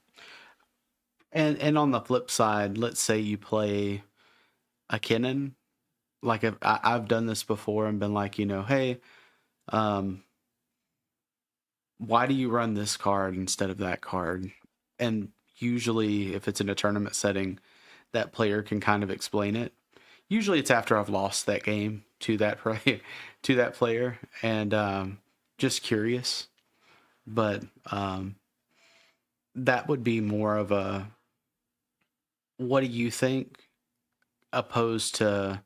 And on the flip side, let's say you play a Kinnan. Like, I've done this before and been like, hey, why do you run this card instead of that card? And usually, if it's in a tournament setting, that player can kind of explain it. Usually, it's after I've lost that game to that player, and just curious. But that would be more of a, what do you think, opposed to,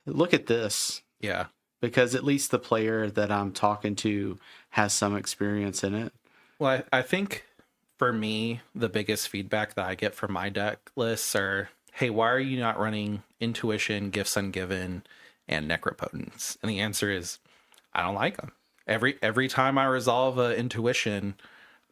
look at this. Yeah. Because at least the player that I'm talking to has some experience in it. Well, I think for me, the biggest feedback that I get from my deck lists are, hey, why are you not running Intuition, Gifts Ungiven, and Necropotence? And the answer is, I don't like them. Every time I resolve a Intuition,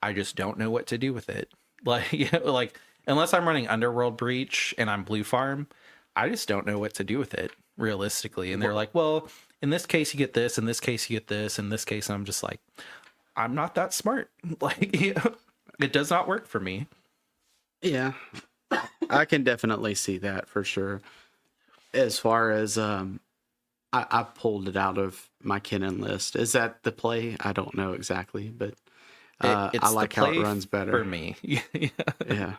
I just don't know what to do with it. Like, unless I'm running Underworld Breach and I'm blue farm, I just don't know what to do with it, realistically. And they're like, well, in this case you get this, in this case you get this, in this case I'm just like, I'm not that smart. Like, it does not work for me. Yeah, I can definitely see that for sure. As far as I pulled it out of my Kinnan list. Is that the play? I don't know exactly, but I like how it runs better for me. Yeah. Yeah.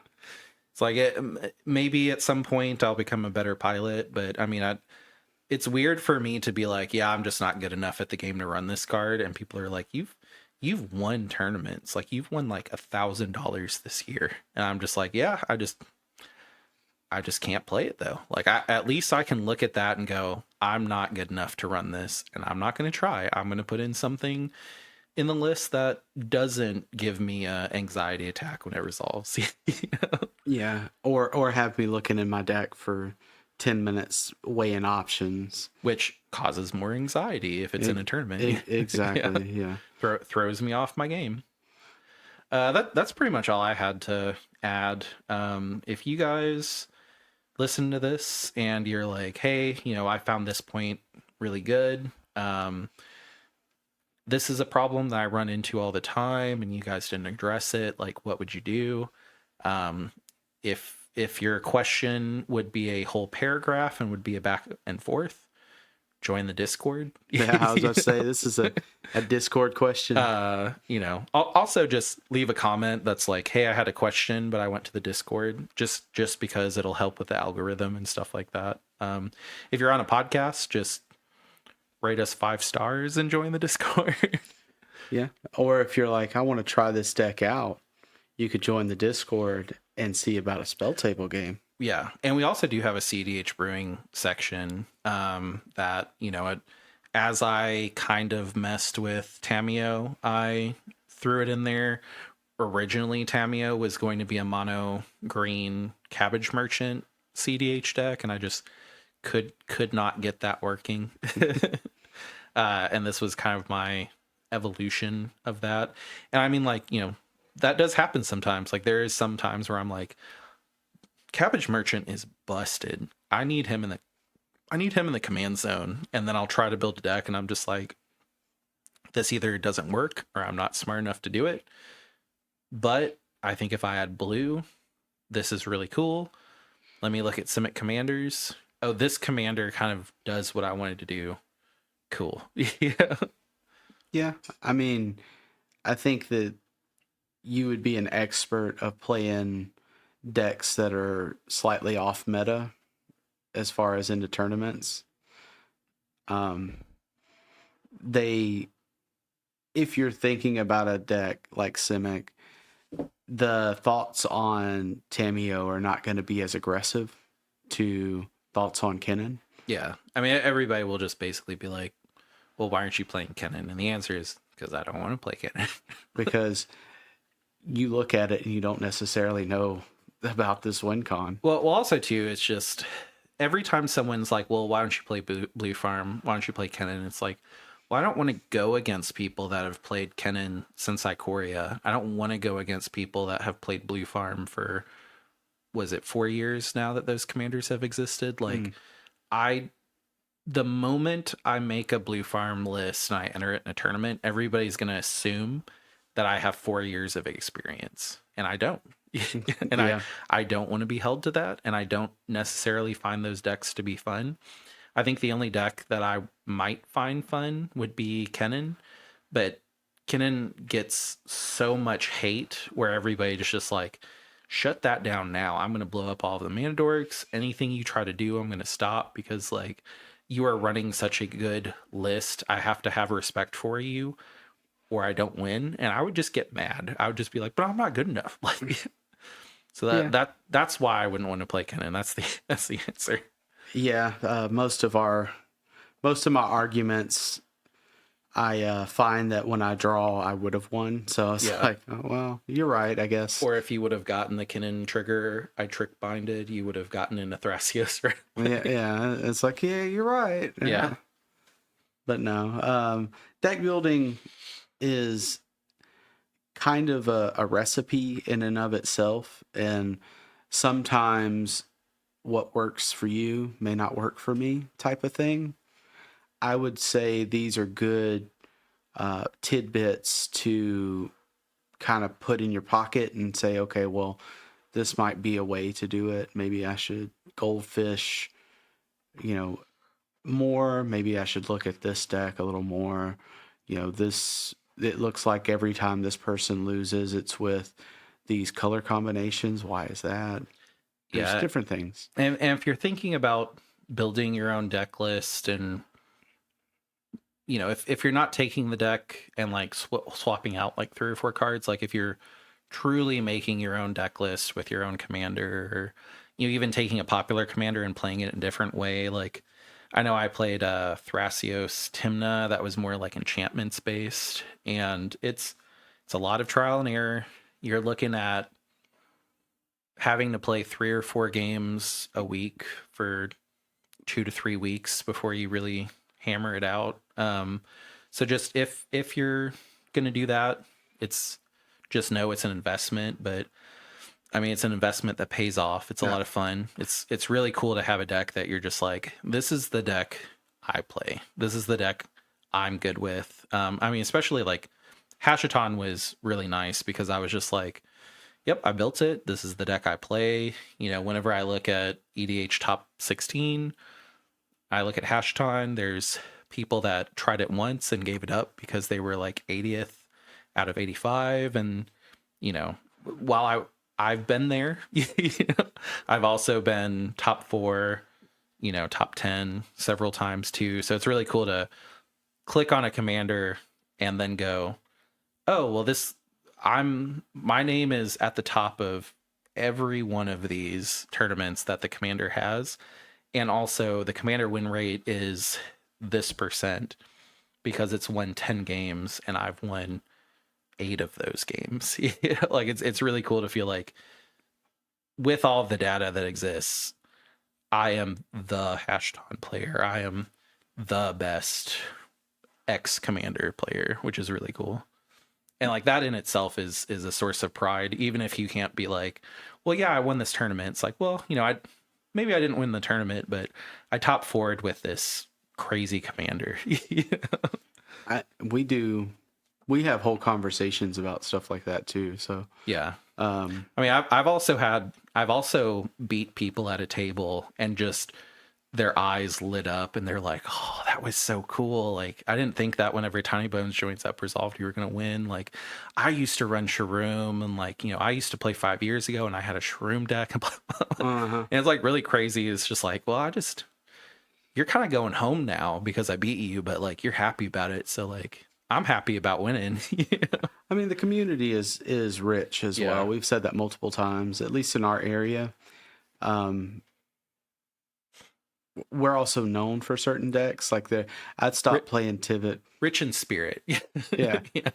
It's like, maybe at some point I'll become a better pilot, but I mean, it's weird for me to be like, yeah, I'm just not good enough at the game to run this card. And people are like, you've won tournaments. Like, you've won like $1,000 this year. And I'm just like, yeah, I just can't play it though. Like at least I can look at that and go, I'm not good enough to run this, and I'm not going to try. I'm going to put in something in the list that doesn't give me a anxiety attack when it resolves. Yeah, or have me looking in my deck for 10 minutes weighing options, which causes more anxiety if it's in a tournament. Exactly. Yeah. Throws me off my game. That's pretty much all I had to add. If you guys listen to this and you're like, hey, I found this point really good. This is a problem that I run into all the time and you guys didn't address it. Like, what would you do? If your question would be a whole paragraph and would be a back and forth, join the Discord. Yeah, I was about to say, this is a Discord question. Also just leave a comment that's like, hey, I had a question, but I went to the Discord, just because it'll help with the algorithm and stuff like that. If you're on a podcast, just rate us 5 stars and join the Discord. Yeah. Or if you're like, I want to try this deck out, you could join the Discord and see about a spell table game. Yeah. And we also do have a CEDH brewing section that, as I kind of messed with Tamiyo, I threw it in there. Originally, Tamiyo was going to be a mono green cabbage merchant CEDH deck, and I just could not get that working. And this was kind of my evolution of that. And I mean, like, that does happen sometimes. Like, there is some times where I'm like, cabbage merchant is busted. I need him in the command zone, and then I'll try to build a deck, and I'm just like, this either doesn't work or I'm not smart enough to do it. But I think if I add blue, this is really cool. Let me look at Simic commanders. Oh, this commander kind of does what I wanted to do. Cool. Yeah. Yeah. I mean, I think that you would be an expert of playing decks that are slightly off meta as far as into tournaments. If you're thinking about a deck like Simic, the thoughts on Tamiyo are not going to be as aggressive to thoughts on Kennen. Yeah. I mean, everybody will just basically be like, well, why aren't you playing Kennen? And the answer is because I don't want to play Kennen. Because you look at it and you don't necessarily know about this win con. Well, also, too, it's just every time someone's like, well, why don't you play Blue Farm? Why don't you play Kennen? It's like, well, I don't want to go against people that have played Kennen since Ikoria. I don't want to go against people that have played Blue Farm for, was it 4 years now that those commanders have existed? Like, the moment I make a Blue Farm list and I enter it in a tournament, everybody's going to assume that I have 4 years of experience, and I don't. And yeah. I don't want to be held to that, and I don't necessarily find those decks to be fun. I think the only deck that I might find fun would be Kennen, but Kennen gets so much hate where everybody just like, shut that down now. I'm going to blow up all of the mana dorks. Anything you try to do, I'm going to stop, because like, you are running such a good list. I have to have respect for you or I don't win. And I would just get mad. I would just be like, but I'm not good enough. Like, so that's why I wouldn't want to play Kennen. That's the answer. Yeah. Most of my arguments, I find that when I draw, I would have won. So it's like, oh, well, you're right, I guess. Or if you would have gotten the Kennen trigger, I trick binded, you would have gotten into Thrasios. Right? Yeah. It's like, yeah, you're right. Yeah. But no. Deck building is kind of a recipe in and of itself. And sometimes what works for you may not work for me, type of thing. I would say these are good tidbits to kind of put in your pocket and say, okay, well, this might be a way to do it. Maybe I should goldfish, more. Maybe I should look at this deck a little more. It looks like every time this person loses, it's with these color combinations. Why is that? There's different things. And if you're thinking about building your own deck list, and if you're not taking the deck and like swapping out like 3 or 4 cards, like if you're truly making your own deck list with your own commander, or even taking a popular commander and playing it in a different way. Like, I know I played Thrasios Timna that was more like enchantments based, and it's a lot of trial and error. You're looking at having to play 3 or 4 games a week for 2 to 3 weeks before you really hammer it out. So just if you're gonna do that, it's just know it's an investment, but I mean, it's an investment that pays off. It's a lot of fun. It's really cool to have a deck that you're just like, this is the deck I play. This is the deck I'm good with. I mean, especially like Hashaton was really nice because I was just like, yep, I built it. This is the deck I play. Whenever I look at EDH top 16, I look at Hashaton. There's people that tried it once and gave it up because they were like 80th out of 85. And, while I've been there, I've also been top 4, top 10 several times too. So it's really cool to click on a commander and then go, oh, well, my name is at the top of every one of these tournaments that the commander has. And also the commander win rate is this percent because it's won 10 games and I've won 8 of those games. Like it's really cool to feel like with all of the data that exists, I am the Hashton player. I am the best ex commander player, which is really cool. And like that in itself is a source of pride, even if you can't be like, well, yeah, I won this tournament. It's like, well, maybe I didn't win the tournament, but I top forward with this crazy commander. We have whole conversations about stuff like that too. So yeah. I mean, I've also beat people at a table and just their eyes lit up and they're like, oh, that was so cool. Like, I didn't think that whenever Tiny Bones joins up resolved, you were going to win. Like, I used to run Shroom and like, I used to play 5 years ago and I had a Shroom deck. And it's like really crazy. It's just like, well, you're kind of going home now because I beat you, but like, you're happy about it. So like, I'm happy about winning. I mean, the community is rich as well. We've said that multiple times, at least in our area. We're also known for certain decks. Like I'd stop playing Tivit. Rich in spirit. Yeah. Yeah.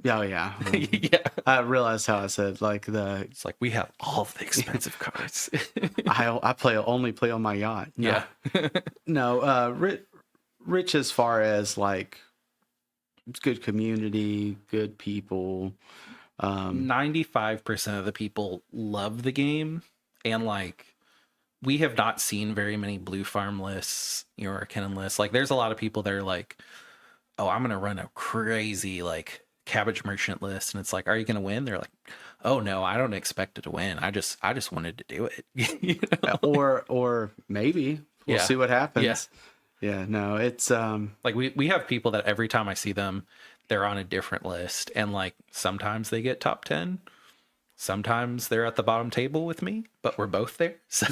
Yeah. Yeah. I realized how I said it's like we have all the expensive cards. I only play on my yacht. No. Yeah. No, rich as far as like it's good community, good people. 95% of the people love the game, and like we have not seen very many blue farm lists or Kennen lists. Like there's a lot of people that are like, oh, I'm gonna run a crazy like cabbage merchant list, and it's like, are you gonna win? They're like, oh no, I don't expect it to win. I just wanted to do it. Or maybe we'll see what happens. Yeah, no, it's like we have people that every time I see them, they're on a different list, and like sometimes they get top 10, sometimes they're at the bottom table with me, but we're both there. So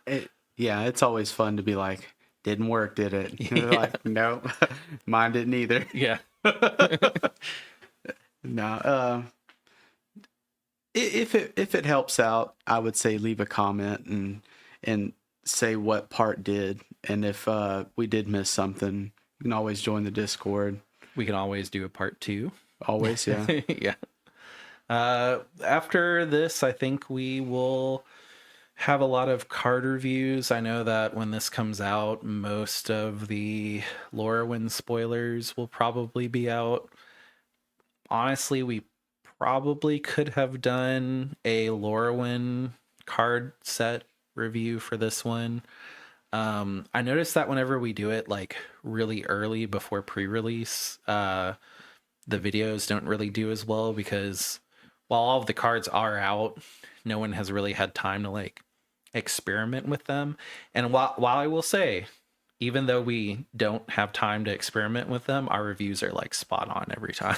it's always fun to be like, didn't work, did it? Yeah. Like, no, mine didn't either. Yeah. No. If it helps out, I would say leave a comment and say what part did, and if we did miss something, you can always join the Discord. We can always do a part 2. Always, yeah. Yeah. After this, I think we will have a lot of card reviews. I know that when this comes out, most of the Lorwyn spoilers will probably be out. Honestly, we probably could have done a Lorwyn card set review for this one. I noticed that whenever we do it like really early before pre-release, the videos don't really do as well because while all of the cards are out, no one has really had time to like experiment with them. And while I will say, even though we don't have time to experiment with them, our reviews are like spot on every time.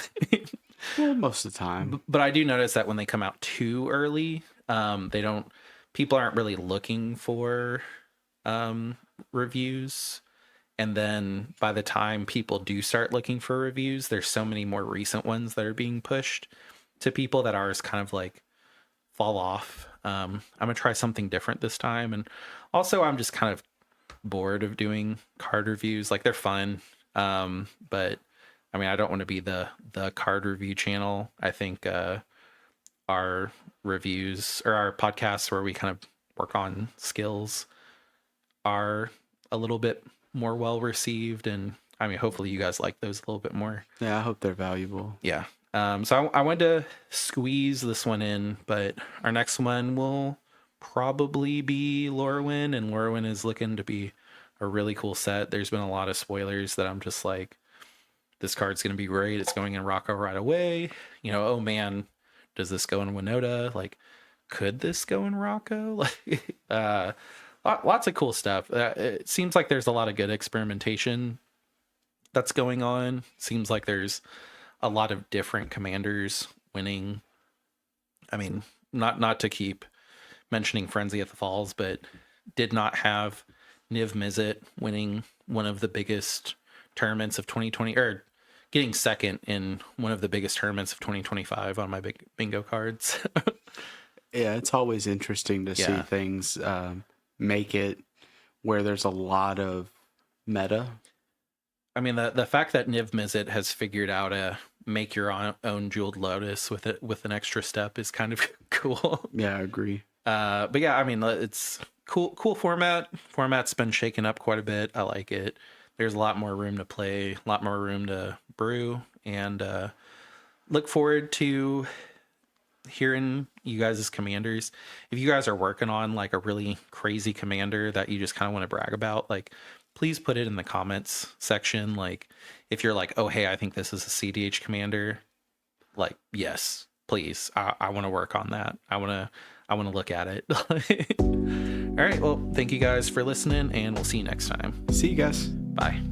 Well, most of the time. But I do notice that when they come out too early, people aren't really looking for reviews. And then by the time people do start looking for reviews, there's so many more recent ones that are being pushed to people that ours kind of like fall off. I'm gonna try something different this time, and also I'm just kind of bored of doing card reviews. Like they're fun, but I mean I don't want to be the card review channel. I think our reviews or our podcasts where we kind of work on skills are a little bit more well received, and I mean hopefully you guys like those a little bit more. Yeah, I hope they're valuable. Yeah. So I wanted to squeeze this one in, but our next one will probably be Lorwyn, and Lorwyn is looking to be a really cool set. There's been a lot of spoilers that I'm just like, this card's going to be great. It's going in Rocco right away. You know, oh man, does this go in Winota? Like, could this go in Rocco? Like, lots of cool stuff. It seems like there's a lot of good experimentation that's going on. Seems like there's a lot of different commanders winning. I mean, not to keep mentioning Frenzy at the Falls, but did not have Niv Mizzet winning one of the biggest tournaments of 2020, or getting second in one of the biggest tournaments of 2025 on my big bingo cards. Yeah, it's always interesting to see things make it where there's a lot of meta. I mean, the fact that Niv Mizzet has figured out a make your own Jeweled Lotus with it with an extra step is kind of cool. Yeah, I agree. But yeah, I mean, it's cool format. Format's been shaken up quite a bit. I like it. There's a lot more room to play, a lot more room to brew, and look forward to hearing you guys as commanders. If you guys are working on like a really crazy commander that you just kind of want to brag about, like please put it in the comments section. Like if you're like, oh hey, I think this is a CDH commander, like yes, please. I want to work on that. I want to look at it. All right, well, thank you guys for listening, and we'll see you next time. See you guys. Bye.